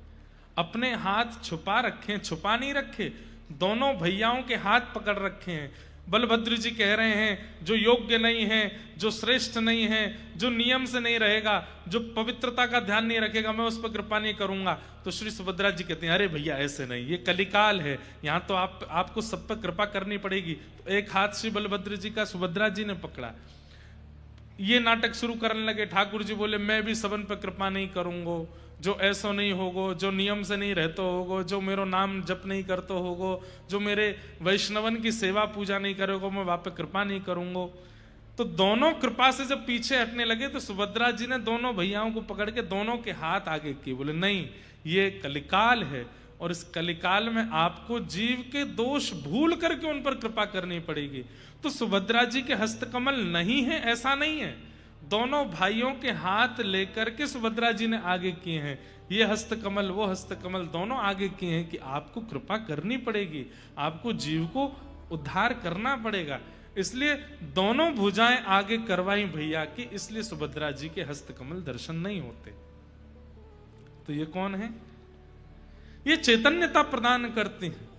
अपने हाथ छुपा रखे हैं, छुपा नहीं रखे, दोनों भैयाओं के हाथ पकड़ रखे हैं। बलभद्र जी कह रहे हैं जो योग्य नहीं है, जो श्रेष्ठ नहीं है, जो नियम से नहीं रहेगा, जो पवित्रता का ध्यान नहीं रखेगा, मैं उस पर कृपा नहीं करूंगा। तो श्री सुभद्रा जी कहते हैं अरे भैया ऐसे नहीं, ये कलिकाल है, यहां तो आपको सब पर कृपा करनी पड़ेगी। तो एक हाथ श्री बलभद्र जी का सुभद्रा जी ने पकड़ा। ये नाटक शुरू करने लगे। ठाकुर जी बोले मैं भी सबन पर कृपा नहीं करूंगो, जो ऐसो नहीं होगो, जो नियम से नहीं रहते होगो, जो मेरो नाम जप नहीं करते होगो, जो मेरे वैष्णवन की सेवा पूजा नहीं करोगो, मैं वहां पे कृपा नहीं करूंगो। तो दोनों कृपा से जब पीछे हटने लगे तो सुभद्रा जी ने दोनों भैयाओं को पकड़ के दोनों के हाथ आगे किए। बोले नहीं, ये कलिकाल है और इस कलिकाल में आपको जीव के दोष भूल करके उन पर कृपा करनी पड़ेगी। तो सुभद्रा जी के हस्तकमल नहीं है ऐसा नहीं है, दोनों भाइयों के हाथ लेकर के सुभद्रा जी ने आगे किए हैं। ये हस्तकमल वो हस्तकमल दोनों आगे किए हैं कि आपको कृपा करनी पड़ेगी, आपको जीव को उद्धार करना पड़ेगा। इसलिए दोनों भुजाएं आगे करवाई भैया की, इसलिए सुभद्रा जी के हस्तकमल दर्शन नहीं होते। तो ये कौन है? ये चैतन्यता प्रदान करती है।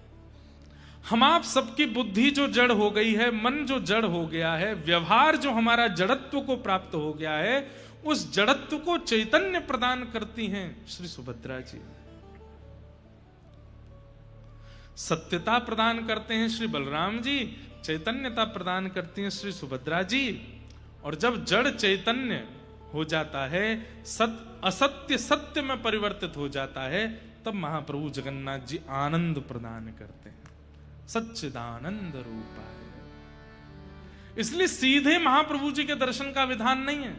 हम आप सबकी बुद्धि जो जड़ हो गई है, मन जो जड़ हो गया है, व्यवहार जो हमारा जड़त्व को प्राप्त हो गया है, उस जड़त्व को चैतन्य प्रदान करती हैं श्री सुभद्रा जी। सत्यता प्रदान करते हैं श्री बलराम जी, चैतन्यता प्रदान करती हैं श्री सुभद्रा जी, और जब जड़ चैतन्य हो जाता है, असत्य सत्य में परिवर्तित हो जाता है, तब महाप्रभु जगन्नाथ जी आनंद प्रदान करते हैं। सच्चिदानंद रूपाय। इसलिए सीधे महाप्रभु जी के दर्शन का विधान नहीं है।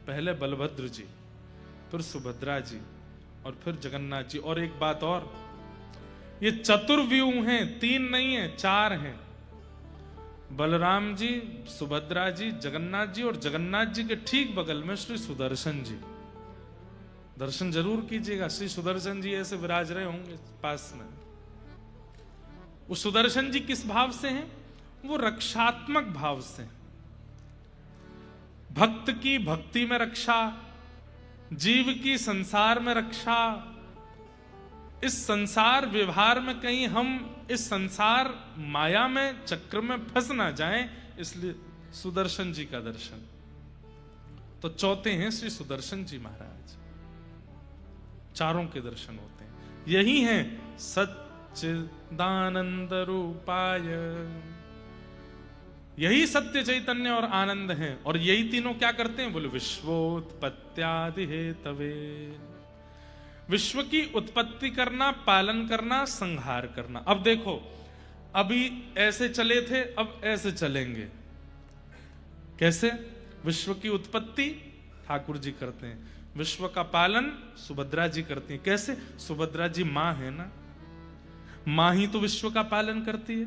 पहले बलभद्र जी, फिर सुभद्रा जी, और फिर जगन्नाथ जी। और एक बात और, ये चतुर्व्यूह हैं, 3 नहीं है, 4 हैं। बलराम जी, सुभद्रा जी, जगन्नाथ जी, और जगन्नाथ जी के ठीक बगल में श्री सुदर्शन जी। दर्शन जरूर कीजिएगा, श्री सुदर्शन जी ऐसे विराज रहे होंगे पास में। वो सुदर्शन जी किस भाव से हैं? वो रक्षात्मक भाव से। भक्त की भक्ति में रक्षा, जीव की संसार में रक्षा। इस संसार व्यवहार में कहीं हम इस संसार माया में चक्र में फंस ना जाएं, इसलिए सुदर्शन जी का दर्शन। तो चौथे हैं श्री सुदर्शन जी महाराज। चारों के दर्शन होते हैं। यही है सच्चिदानंद रूपाय। यही सत्य चैतन्य और आनंद है। और यही तीनों क्या करते हैं? बोले विश्वोत्पत्त्यादि हेतवे। विश्व की उत्पत्ति करना, पालन करना, संहार करना। अब देखो, अभी ऐसे चले थे, अब ऐसे चलेंगे। कैसे? विश्व की उत्पत्ति ठाकुर जी करते हैं, विश्व का पालन सुभद्रा जी करती हैं। कैसे? सुभद्रा जी मां है ना, मां ही तो विश्व का पालन करती है।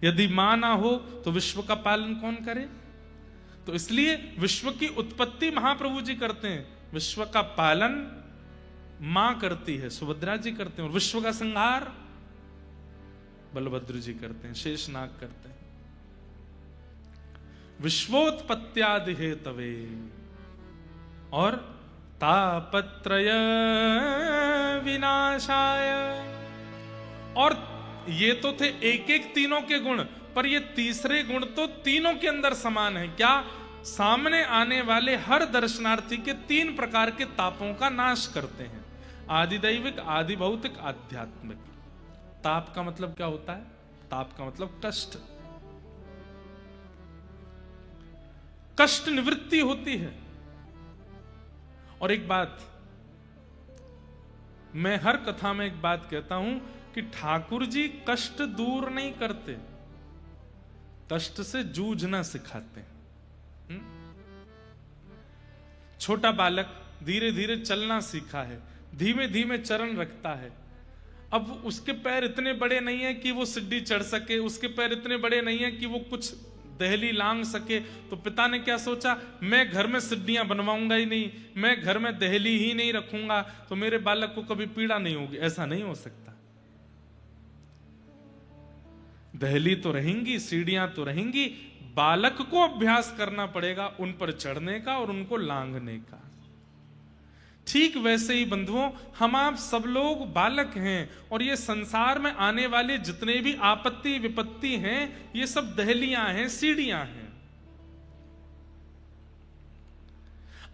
यदि मां ना हो तो विश्व का पालन कौन करे? तो इसलिए विश्व की उत्पत्ति महाप्रभु जी करते हैं, विश्व का पालन मां करती है, सुभद्रा जी करते हैं, और विश्व का संहार बलभद्र जी करते हैं, शेषनाग करते हैं। विश्वोत्पत्त्यादि हेतवे और तापत्रय विनाशाय। और ये तो थे एक एक तीनों के गुण, पर ये तीसरे गुण तो तीनों के अंदर समान है। क्या? सामने आने वाले हर दर्शनार्थी के 3 प्रकार के तापों का नाश करते हैं। आदि दैविक, आदि भौतिक, आध्यात्मिक। ताप का मतलब क्या होता है? ताप का मतलब कष्ट। कष्ट निवृत्ति होती है। और एक बात, मैं हर कथा में एक बात कहता हूं कि ठाकुर जी कष्ट दूर नहीं करते, कष्ट से जूझना सिखाते हैं। छोटा बालक धीरे धीरे चलना सीखा है, धीमे धीमे चरण रखता है। अब उसके पैर इतने बड़े नहीं है कि वो सीढ़ी चढ़ सके, उसके पैर इतने बड़े नहीं है कि वो कुछ दहली लांग सके। तो पिता ने क्या सोचा? मैं घर में सीढ़ियां बनवाऊंगा ही नहीं, मैं घर में दहली ही नहीं रखूंगा, तो मेरे बालक को कभी पीड़ा नहीं होगी। ऐसा नहीं हो सकता। दहली तो रहेंगी, सीढ़ियां तो रहेंगी, बालक को अभ्यास करना पड़ेगा उन पर चढ़ने का और उनको लांघने का। ठीक वैसे ही बंधुओं, हम आप सब लोग बालक हैं, और ये संसार में आने वाले जितने भी आपत्ति विपत्ति हैं, ये सब दहलियां हैं, सीढ़ियां हैं।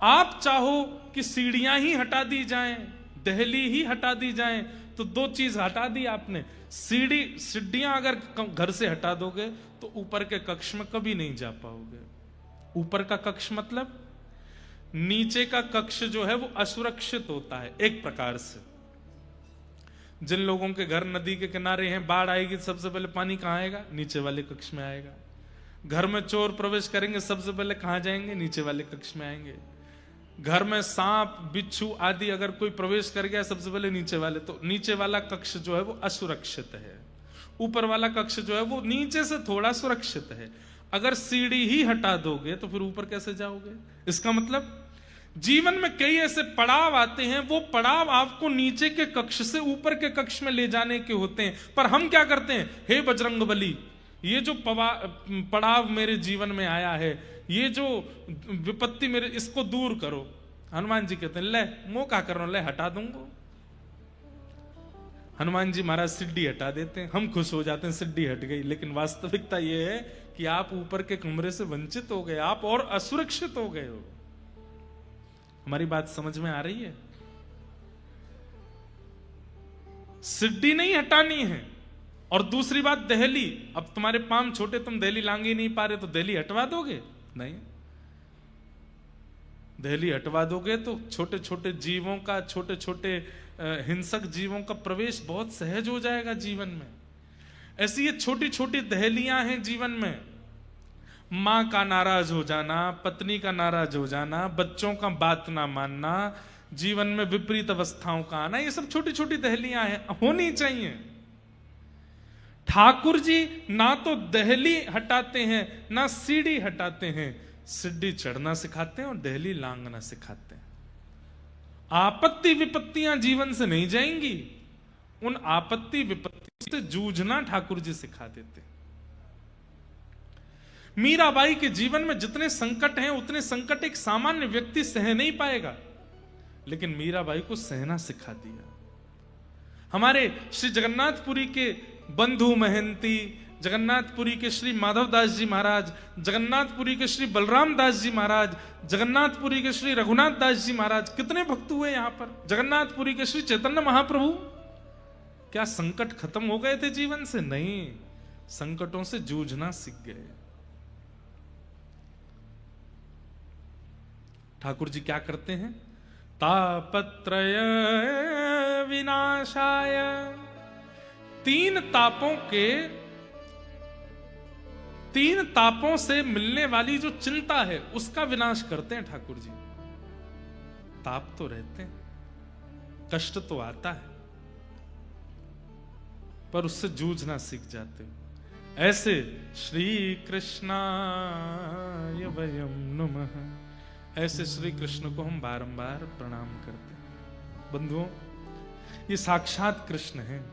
आप चाहो कि सीढ़ियां ही हटा दी जाएं, दहली ही हटा दी जाएं, तो 2 चीज हटा दी आपने। सीढ़ियां अगर घर से हटा दोगे तो ऊपर के कक्ष में कभी नहीं जा पाओगे। ऊपर का कक्ष मतलब नीचे का कक्ष जो है वो असुरक्षित होता है एक प्रकार से। जिन लोगों के घर नदी के किनारे हैं, बाढ़ आएगी सबसे पहले पानी कहां आएगा? नीचे वाले कक्ष में आएगा। घर में चोर प्रवेश करेंगे, सबसे पहले कहां जाएंगे? नीचे वाले कक्ष में आएंगे। घर में सांप बिच्छू आदि अगर कोई प्रवेश कर गया, सबसे पहले नीचे वाले। तो नीचे वाला कक्ष जो है वो असुरक्षित है, ऊपर वाला कक्ष जो है वो नीचे से थोड़ा सुरक्षित है। अगर सीढ़ी ही हटा दोगे तो फिर ऊपर कैसे जाओगे? इसका मतलब जीवन में कई ऐसे पड़ाव आते हैं, वो पड़ाव आपको नीचे के कक्ष से ऊपर के कक्ष में ले जाने के होते हैं। पर हम क्या करते हैं? हे बजरंगबली, ये जो पड़ाव मेरे जीवन में आया है, ये जो विपत्ति मेरे, इसको दूर करो। हनुमान जी कहते हैं, ले मौका करो, ले हटा दूंगा। हनुमान जी महाराज सीढ़ी हटा देते हैं, हम खुश हो जाते हैं सीढ़ी हट गई। लेकिन वास्तविकता यह है कि आप ऊपर के कमरे से वंचित हो गए, आप और असुरक्षित हो गए हो। हमारी बात समझ में आ रही है? सीढ़ी नहीं हटानी है। और दूसरी बात दहली, अब तुम्हारे पांव छोटे, तुम दहली लांग ही नहीं पा रहे, तो दहली हटवा दोगे? नहीं। दहली हटवा दोगे तो छोटे छोटे जीवों का, छोटे छोटे हिंसक जीवों का प्रवेश बहुत सहज हो जाएगा जीवन में। ऐसी ये छोटी छोटी दहलियां हैं जीवन में। माँ का नाराज हो जाना, पत्नी का नाराज हो जाना, बच्चों का बात ना मानना, जीवन में विपरीत अवस्थाओं का आना, ये सब छोटी छोटी दहलियां हैं, होनी चाहिए। ठाकुर जी ना तो दहली हटाते हैं ना सीढ़ी हटाते हैं, सीढ़ी चढ़ना सिखाते हैं और दहली लांघना सिखाते हैं। आपत्ति विपत्तियां जीवन से नहीं जाएंगी, उन आपत्ति विपत्तियों से जूझना ठाकुर जी सिखा देते। मीराबाई के जीवन में जितने संकट हैं उतने संकट एक सामान्य व्यक्ति सह नहीं पाएगा, लेकिन मीराबाई को सहना सिखा दिया। हमारे श्री जगन्नाथपुरी के बंधु महंती, जगन्नाथपुरी के श्री माधवदास जी महाराज, जगन्नाथपुरी के श्री बलराम दास जी महाराज, जगन्नाथपुरी के श्री रघुनाथ दास जी महाराज, कितने भक्त हुए यहां पर। जगन्नाथपुरी के श्री चैतन्य महाप्रभु, क्या संकट खत्म हो गए थे जीवन से? नहीं, संकटों से जूझना सीख गए। ठाकुर जी क्या करते हैं? तापत्रय विनाशाय, तीन तापों से मिलने वाली जो चिंता है उसका विनाश करते हैं ठाकुर जी। ताप तो रहते हैं, कष्ट तो आता है, पर उससे जूझना सीख जाते हो। ऐसे श्री कृष्णाय वयं नमः, ऐसे श्री कृष्ण को हम बारंबार प्रणाम करते हैं। बंधुओं, ये साक्षात कृष्ण हैं।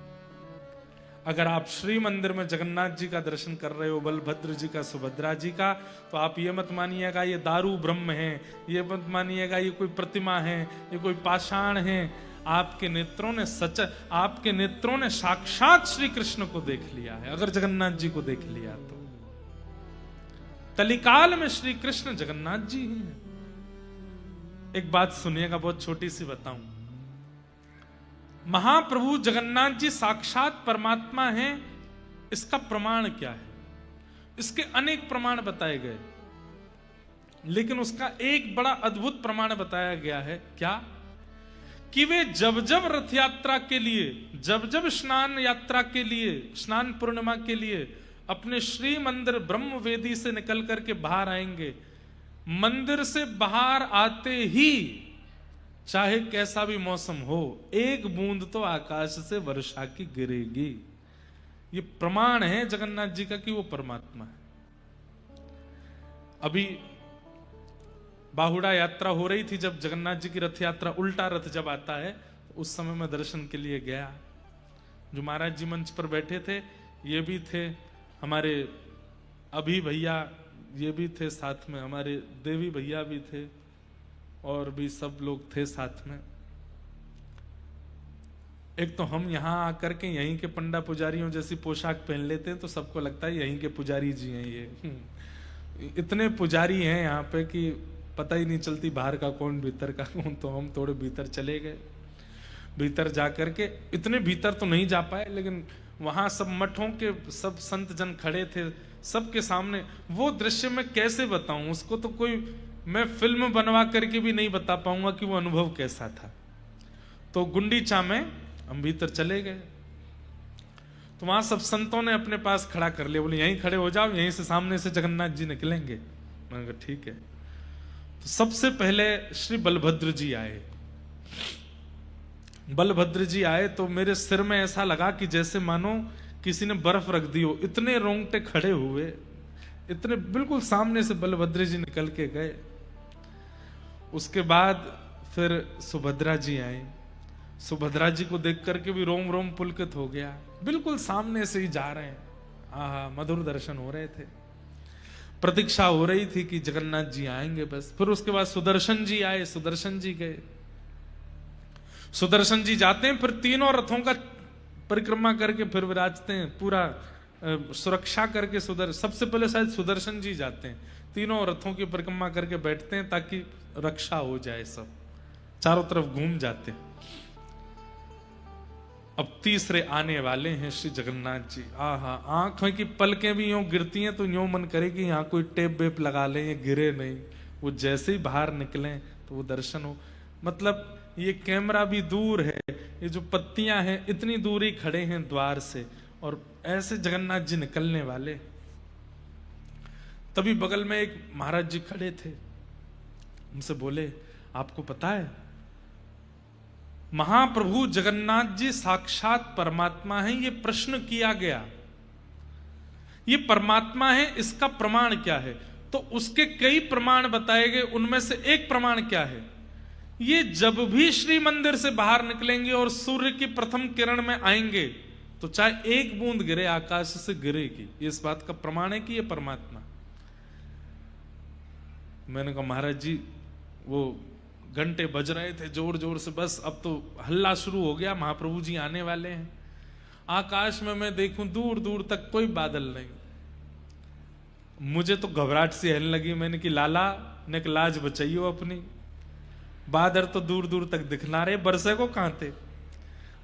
अगर आप श्री मंदिर में जगन्नाथ जी का दर्शन कर रहे हो, बलभद्र जी का, सुभद्रा जी का, तो आप ये मत मानिएगा ये दारू ब्रह्म है, ये मत मानिएगा ये कोई प्रतिमा है, ये कोई पाषाण है। आपके नेत्रों ने साक्षात श्री कृष्ण को देख लिया है। अगर जगन्नाथ जी को देख लिया तो कलिकाल में श्री कृष्ण जगन्नाथ जी ही हैं। एक बात सुनिएगा, बहुत छोटी सी बताऊं। महाप्रभु जगन्नाथ जी साक्षात परमात्मा हैं, इसका प्रमाण क्या है? इसके अनेक प्रमाण बताए गए, लेकिन उसका एक बड़ा अद्भुत प्रमाण बताया गया है। क्या? कि वे जब जब रथ यात्रा के लिए, जब जब स्नान यात्रा के लिए, स्नान पूर्णिमा के लिए अपने श्री मंदिर ब्रह्म वेदी से निकल करके बाहर आएंगे, मंदिर से बाहर आते ही चाहे कैसा भी मौसम हो, एक बूंद तो आकाश से वर्षा की गिरेगी। ये प्रमाण है जगन्नाथ जी का कि वो परमात्मा है। अभी बाहुड़ा यात्रा हो रही थी, जब जगन्नाथ जी की रथ यात्रा, उल्टा रथ जब आता है, तो उस समय मैं दर्शन के लिए गया। जो महाराज जी मंच पर बैठे थे, ये भी थे हमारे अभी भैया, ये भी थे साथ में, हमारे देवी भैया भी थे, और भी सब लोग थे साथ में। एक तो हम यहां आकर के यहीं के पंडा पुजारियों जैसी पोशाक पहन लेते हैं, तो सबको लगता है यहीं के पुजारी जी हैं ये। इतने पुजारी हैं यहाँ पे कि पता ही नहीं चलती बाहर का कौन भीतर का कौन। तो हम थोड़े भीतर चले गए। भीतर जाकर के, इतने भीतर तो नहीं जा पाए, लेकिन वहां सब मठों के सब संत जन खड़े थे, सबके सामने वो दृश्य मैं कैसे बताऊं? उसको तो कोई, मैं फिल्म बनवा करके भी नहीं बता पाऊंगा कि वो अनुभव कैसा था। तो गुंडीचा में हम भीतर चले गए, तो वहां सब संतों ने अपने पास खड़ा कर लिया, बोले यहीं खड़े हो जाओ, यहीं से सामने से जगन्नाथ जी निकलेंगे। मैंने कहा ठीक है। तो सबसे पहले श्री बलभद्र जी आए। बलभद्र जी आए तो मेरे सिर में ऐसा लगा कि जैसे मानो किसी ने बर्फ रख दी हो, इतने रोंगटे खड़े हुए, इतने बिल्कुल सामने से बलभद्र जी निकल के गए। उसके बाद फिर सुभद्रा जी आए। सुभद्रा जी को देख करके भी रोम रोम पुलकित हो गया, बिल्कुल सामने से ही जा रहे हैं। आहा, मधुर दर्शन हो रहे थे। प्रतीक्षा हो रही थी कि जगन्नाथ जी आएंगे बस। फिर उसके बाद सुदर्शन जी आए, सुदर्शन जी गए। सुदर्शन जी जाते हैं, फिर तीनों रथों का परिक्रमा करके फिर विराजते हैं, पूरा सुरक्षा करके। सबसे पहले शायद सुदर्शन जी जाते हैं, तीनों रथों की परिक्रमा करके बैठते हैं ताकि रक्षा हो जाए, सब चारों तरफ घूम जाते हैं। अब तीसरे आने वाले हैं श्री जगन्नाथ जी। आहा, आंखों की पलकें भी यूं गिरती हैं तो यूं मन करे कि यहाँ कोई टेप वेप लगा ले, ये गिरे नहीं। वो जैसे ही बाहर निकले तो वो दर्शन हो। मतलब ये कैमरा भी दूर है, ये जो पत्तियां हैं इतनी दूरी खड़े हैं द्वार से, और ऐसे जगन्नाथ जी निकलने वाले। तभी बगल में एक महाराज जी खड़े थे, उनसे बोले, आपको पता है महाप्रभु जगन्नाथ जी साक्षात परमात्मा हैं? ये प्रश्न किया गया, ये परमात्मा है, इसका प्रमाण क्या है? तो उसके कई प्रमाण बताए गए, उनमें से एक प्रमाण क्या है? ये जब भी श्री मंदिर से बाहर निकलेंगे और सूर्य की प्रथम किरण में आएंगे तो चाहे एक बूंद गिरे आकाश से गिरेगी, ये इस बात का प्रमाण है कि ये परमात्मा। मैंने कहा महाराज जी वो घंटे बज रहे थे जोर जोर से, बस अब तो हल्ला शुरू हो गया, महाप्रभु जी आने वाले हैं। आकाश में मैं देखूं दूर दूर तक कोई बादल नहीं, मुझे तो घबराहट सी हिलने लगी। मैंने कि लाला ने लाज बचाइयो अपनी, बादल तो दूर दूर तक दिखना रहे, बरसे को कहां थे।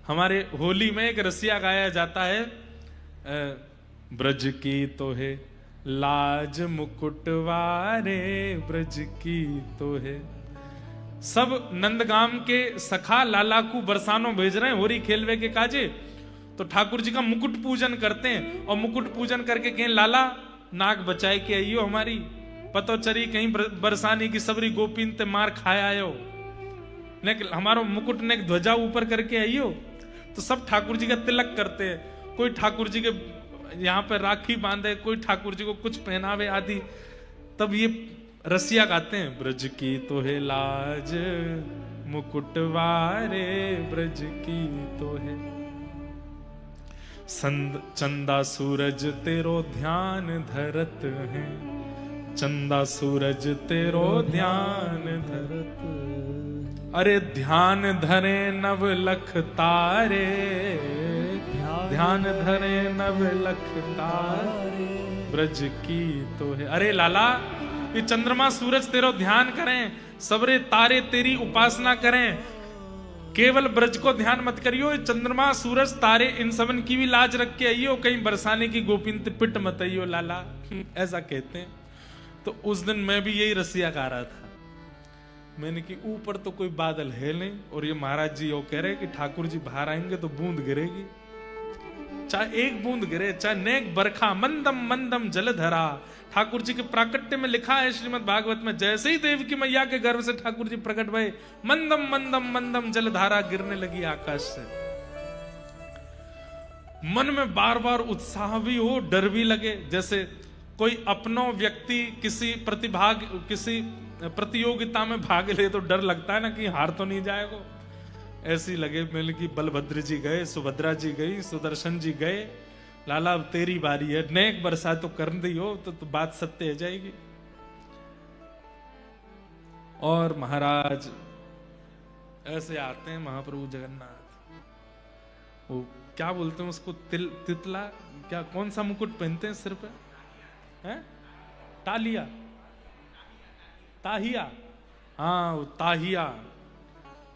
हमारे होली में एक रसिया गाया जाता है, ब्रज की तो है लाज मुकुटवारे, ब्रज की तो है। सब नंदगाम के सखा लाला को बरसानो भेज रहे हैं होरी खेलवे के काजे, तो ठाकुर जी का मुकुट पूजन करते हैं, और मुकुट पूजन करके कहें लाला नाक बचाए के आइयो हमारी, पतो चरी कहीं बरसानी की सबरी गोपीन ते मार खाया आयो, ने हमारो मुकुट ने ध्वजा ऊपर करके आइयो। तो सब ठाकुर जी का तिलक करते हैं, कोई ठाकुर जी के यहाँ पे राखी बांधे, कोई ठाकुर जी को कुछ पहनावे आदि। तब ये रसिया गाते हैं, ब्रज की तो है लाज मुकुटवारे, ब्रज की तो है चंदा सूरज तेरो ध्यान धरत है, चंदा सूरज तेरो ध्यान धरत, अरे ध्यान धरे नव लख तारे, ध्यान धरे नव लख तारे, ब्रज की तो है। अरे लाला ये चंद्रमा सूरज तेरो ध्यान करें, सबरे तारे तेरी उपासना करें, केवल ब्रज को ध्यान मत करियो, चंद्रमा सूरज तारे इन सबन की भी लाज रख के आइयो, कहीं बरसाने की गोपिन पिट मत आइयो लाला, ऐसा कहते हैं। तो उस दिन मैं भी यही रसिया गा रहा था, मैंने कि ऊपर तो कोई बादल है नहीं, और ये महाराज जी वो कह रहे कि ठाकुर जी बाहर आएंगे तो बूंद गिरेगी, चाहे एक बूंद गिरे, चाहे नेक बरखा, मंदम मंदम जलधरा। ठाकुर जी के प्राकट्य में लिखा है श्रीमद् भागवत में, जैसे ही देव की मैया के गर्भ से ठाकुर जी प्रकट भये, मंदम मंदम मंदम जलधारा गिरने लगी आकाश से। मन में बार बार उत्साह भी हो, डर भी लगे, जैसे कोई अपनो व्यक्ति किसी प्रतियोगिता में भाग ले तो डर लगता है ना कि हार तो नहीं जाएगा, ऐसी लगे। मैंने कि बलभद्र जी गए, सुभद्रा जी गई, सुदर्शन जी गए, लाला अब तेरी बारी है, नेक बरसा तो कर दी हो तो बात सत्य हो जाएगी। और महाराज ऐसे आते हैं महाप्रभु जगन्नाथ, वो क्या बोलते हैं उसको, तितला, क्या कौन सा मुकुट पहनते हैं सिर पे, हैं? तालिया, ताहिया, हाँ वो ताहिया,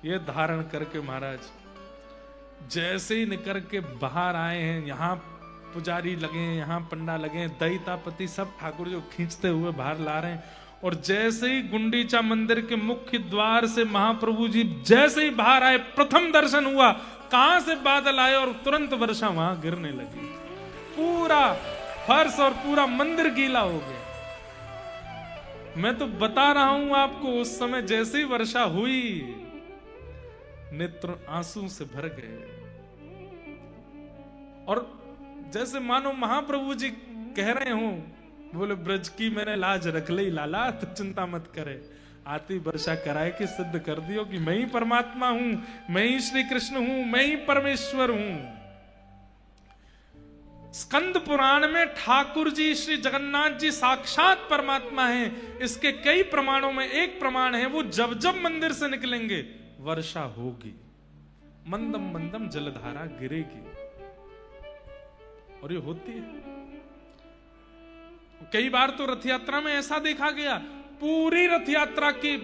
ये धारण करके महाराज जैसे ही निकल के बाहर आए हैं, यहाँ पुजारी लगे हैं, यहाँ पंडा लगे हैं, दैतापति सब ठाकुर जी को खींचते हुए बाहर ला रहे हैं। और जैसे ही गुंडीचा मंदिर के मुख्य द्वार से महाप्रभु जी जैसे ही बाहर आए, प्रथम दर्शन हुआ, कहां से बादल आए और तुरंत वर्षा वहां गिरने लगी, पूरा फर्श और पूरा मंदिर गीला हो गया। मैं तो बता रहा हूं आपको, उस समय जैसे ही वर्षा हुई नेत्र आंसू से भर गए, और जैसे मानो महाप्रभु जी कह रहे हो, बोले ब्रज की मैंने लाज रख ली लाला, तो चिंता मत करे, आती वर्षा कराए कि सिद्ध कर दियो कि मैं ही परमात्मा हूं, मैं ही श्री कृष्ण हूं, मैं ही परमेश्वर हूं। स्कंद पुराण में ठाकुर जी श्री जगन्नाथ जी साक्षात परमात्मा हैं। इसके कई प्रमाणों में एक प्रमाण है, वो जब जब मंदिर से निकलेंगे वर्षा होगी, मंदम मंदम जलधारा गिरेगी, और ये होती है। कई बार तो रथ यात्रा में ऐसा देखा गया, पूरी रथ यात्रा की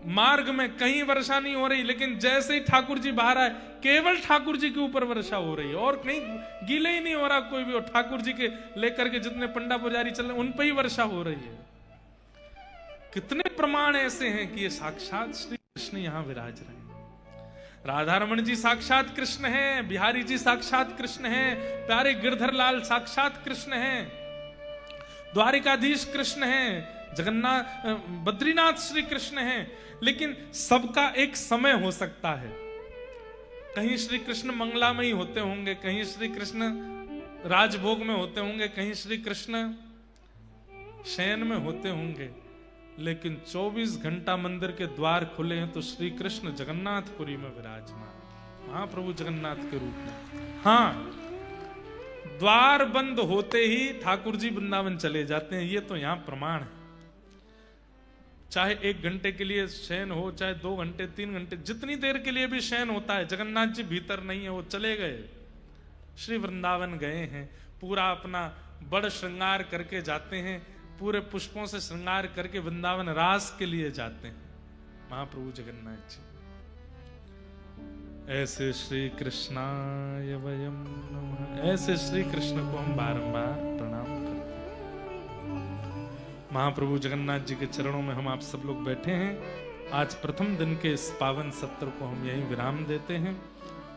मार्ग में कहीं वर्षा नहीं हो रही, लेकिन जैसे ही ठाकुर जी बाहर आए केवल ठाकुर जी के ऊपर वर्षा हो रही है, और कहीं गीले ही नहीं हो रहा कोई भी, और ठाकुर जी के लेकर के जितने पंडा पुजारी चल रहे उन पर ही वर्षा हो रही है। कितने प्रमाण ऐसे हैं कि ये साक्षात श्री कृष्ण यहां विराज रहे हैं। राधा रमण जी साक्षात कृष्ण हैं, बिहारी जी साक्षात कृष्ण हैं, प्यारे गिरधर लाल साक्षात कृष्ण हैं, द्वारिकाधीश कृष्ण हैं, जगन्नाथ बद्रीनाथ श्री कृष्ण हैं। लेकिन सबका एक समय हो सकता है। कहीं श्री कृष्ण मंगलामयी होते होंगे, कहीं श्री कृष्ण राजभोग में होते होंगे, कहीं श्री कृष्ण शयन में होते होंगे, लेकिन 24 घंटा मंदिर के द्वार खुले हैं तो श्री कृष्ण जगन्नाथपुरी में विराजमान, महाप्रभु जगन्नाथ के रूप में। हाँ, द्वार बंद होते ही ठाकुर जी वृंदावन चले जाते हैं, ये तो यहां प्रमाण है। चाहे 1 घंटे के लिए शयन हो, चाहे 2 घंटे 3 घंटे, जितनी देर के लिए भी शयन होता है, जगन्नाथ जी भीतर नहीं है, वो चले गए, श्री वृंदावन गए हैं, पूरा अपना बड़ श्रृंगार करके जाते हैं, पूरे पुष्पों से श्रृंगार करके वृंदावन रास के लिए जाते हैं महाप्रभु जगन्नाथ जी। ऐसे श्री कृष्णाय वयम नमः, ऐसे श्री कृष्ण को हम बारंबार प्रणाम करते हैं। महाप्रभु जगन्नाथ जी के चरणों में हम आप सब लोग बैठे हैं। आज प्रथम दिन के इस पावन सत्र को हम यहीं विराम देते हैं।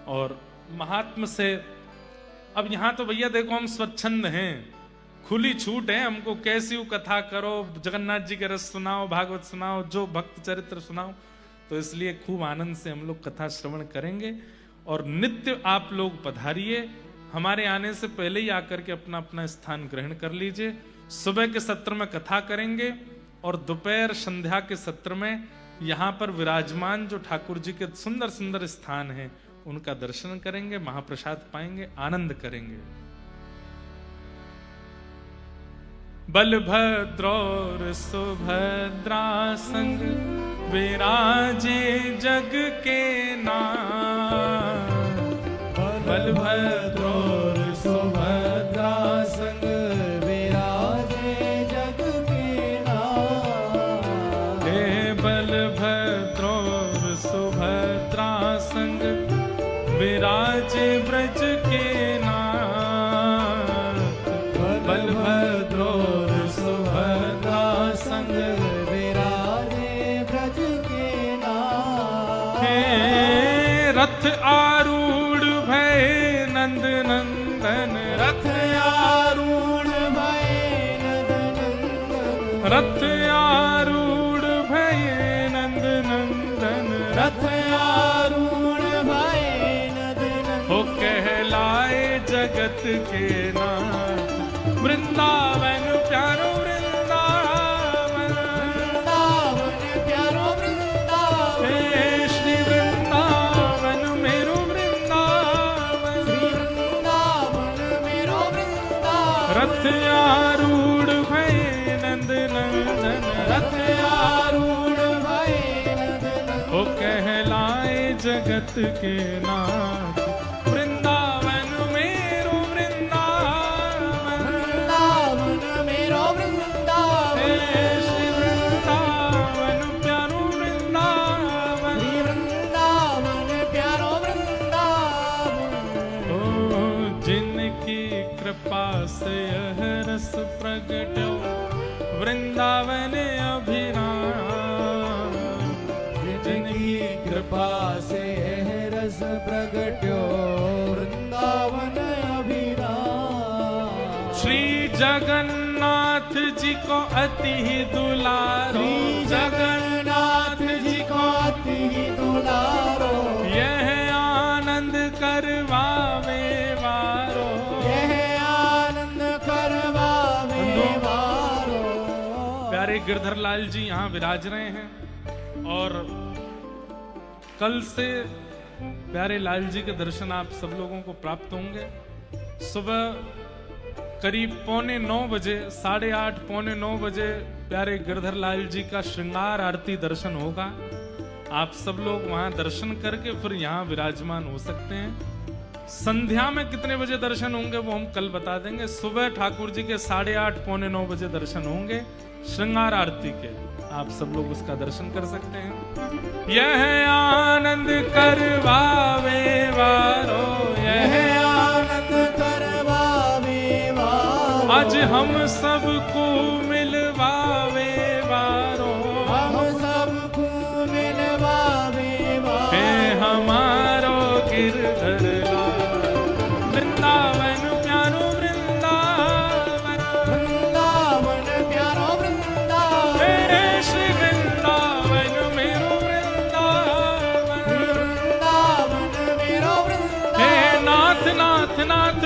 और महात्म से अब यहां तो भैया देखो हम स्वच्छंद हैं, खुली छूट है, हमको कैसी कथा करो, जगन्नाथ जी के रस सुनाओ, भागवत सुनाओ, जो भक्त चरित्र सुनाओ, तो इसलिए खूब आनंद से हम लोग कथा श्रवण करेंगे। और नित्य आप लोग पधारिए, हमारे आने से पहले ही आकर के अपना अपना स्थान ग्रहण कर लीजिए। सुबह के सत्र में कथा करेंगे और दोपहर संध्या के सत्र में यहाँ पर विराजमान जो ठाकुर जी के सुंदर सुंदर स्थान हैं उनका दर्शन करेंगे, महाप्रसाद पाएंगे, आनंद करेंगे। बलभद्र और सुभद्रा संग विराजे जग के नाथ, बलभद्र और सुभद्रा संग विराजे जग के नाथ। हे बलभद्र और सुभद्रा संग विराजे ब्रज के नाथ, बलभद्र और सुभद्रा संग विराजे ब्रज के नाथ। हे रथ आरूढ़ भय नंद नंदन, रथ आरूढ़ भय नंद नंदन, रथ आरूढ़ भय नंद नंदन, रथ आरूढ़ भय नंद नंदन। हो कहलाए जगत के नाथ, वृंदावन प्यारो वृंदावन, वृंदावन प्यारो वृंदावन। हे श्री वृंदावन मेरो वृंदावन, श्री वृंदावन मेरो वृंदावन। रथ आरूढ़ भय नंद नंदन, रथ आरूढ़ भय नंद नंदन। हो कहलाए जगत के नाथ, वृंदावन मेरो वृंदावन, वृंदावन मेरो वृंदावन। हे श्री वृंदावन प्यारो वृंदावन, श्री वृंदावन प्यारो वृंदावन। ओ जिनकी कृपा से यह रस प्रगट्यो वृंदावन अभिराम, जिनकी कृपा से यह रस प्रगट्यो वृंदावन अभिराम। श्री जगन्नाथ जी को अति ही दुलारो, श्री जगन्नाथ जी को अति ही दुलारो। यह आनंद करवावे वारो, यह आनंद करवावे वारो। प्यारे गिरधर लाल जी यहाँ विराज रहे हैं और कल से प्यारे लाल जी के दर्शन आप सब लोगों को प्राप्त होंगे। सुबह करीब 8:45 बजे, 8:30 8:45 बजे प्यारे गिरधर लाल जी का श्रृंगार आरती दर्शन होगा। आप सब लोग वहां दर्शन करके फिर यहाँ विराजमान हो सकते हैं। संध्या में कितने बजे दर्शन होंगे वो हम कल बता देंगे। सुबह ठाकुर जी के 8:30 8:45 बजे दर्शन होंगे श्रृंगार आरती के, आप सब लोग उसका दर्शन कर सकते हैं। यह आनंद करवावे वारो, यह आनंद करवावे वारो। आज हम सबको मिलवावे वारो,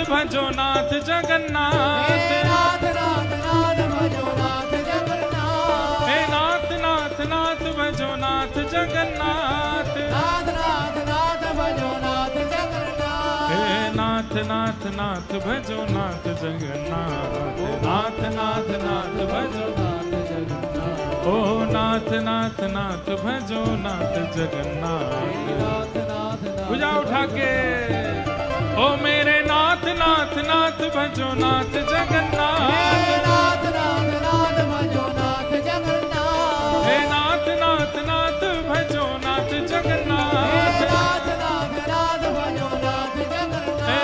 भजो नाथ जगन्नाथ हे नाथ नाथ नाथ भजो नाथ जगन्नाथ हे नाथ नाथ नाथ भजो नाथ जगन्नाथ नाथ नाथ नाथ भजो नाथ जगन्नाथ हे नाथ नाथ नाथ भजो नाथ जगन्नाथ नाथ नाथ नाथ भजो नाथ जगन्नाथ ओ नाथ नाथ नाथ भजो नाथ जगन्नाथ नाथ नाथ भुजा उठा के ओ मेरे नाथ नाथ नाथ भजो नाथ जगन्नाथ नाथ नाथ नाथ भजो नाथ जगन्नाथ हे नाथ नाथ नाथ भजो नाथ जगन्नाथ नाथ नाथ नाथ भजो नाथ जगन्नाथ हे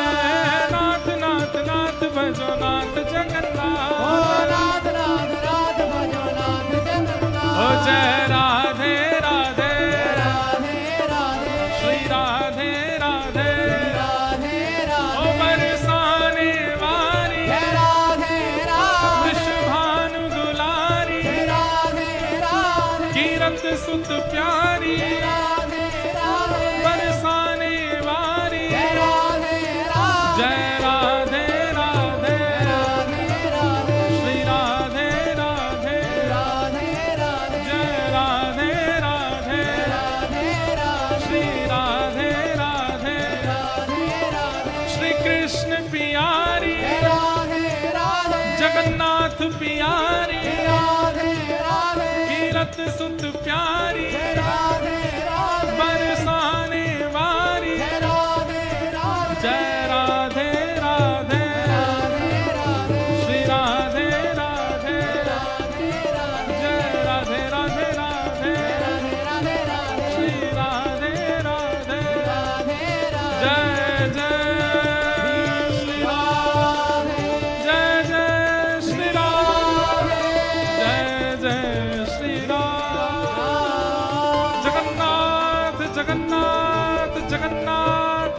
नाथ नाथ नाथ भजो नाथ जगन्नाथ नाथ नाथ नाथ भजो नाथ जगन्नाथ ओ जय राधे राधे राधे राधे श्री राधे राधे राधे ओ राधे बरसाने वारी राधे राधे वृषभानु दुलारी राधे राधे कीरत सुत प्यारी राधे राधे बरसाने वारी राधे राधे जय राधे राधे राधे राधे श्री राधे राधे राधे राधे जय राधे राधे राधे राधे श्री राधे राधे राधे राधे श्री कृष्ण पियारी राधे राधे जगन्नाथ पियारी राधे राधे कीरत सुत प्यारी राधे राधे बरसाने वारी राधे राधे जय राधे राधे राधे राधे श्री राधे राधे राधे राधे जय राधे राधे राधे राधे राधे श्री राधे राधे राधे राधे जय जय श्री राम जय जय श्री राम जय जय श्री राम जगन्नाथ जगन्नाथ जगन्नाथ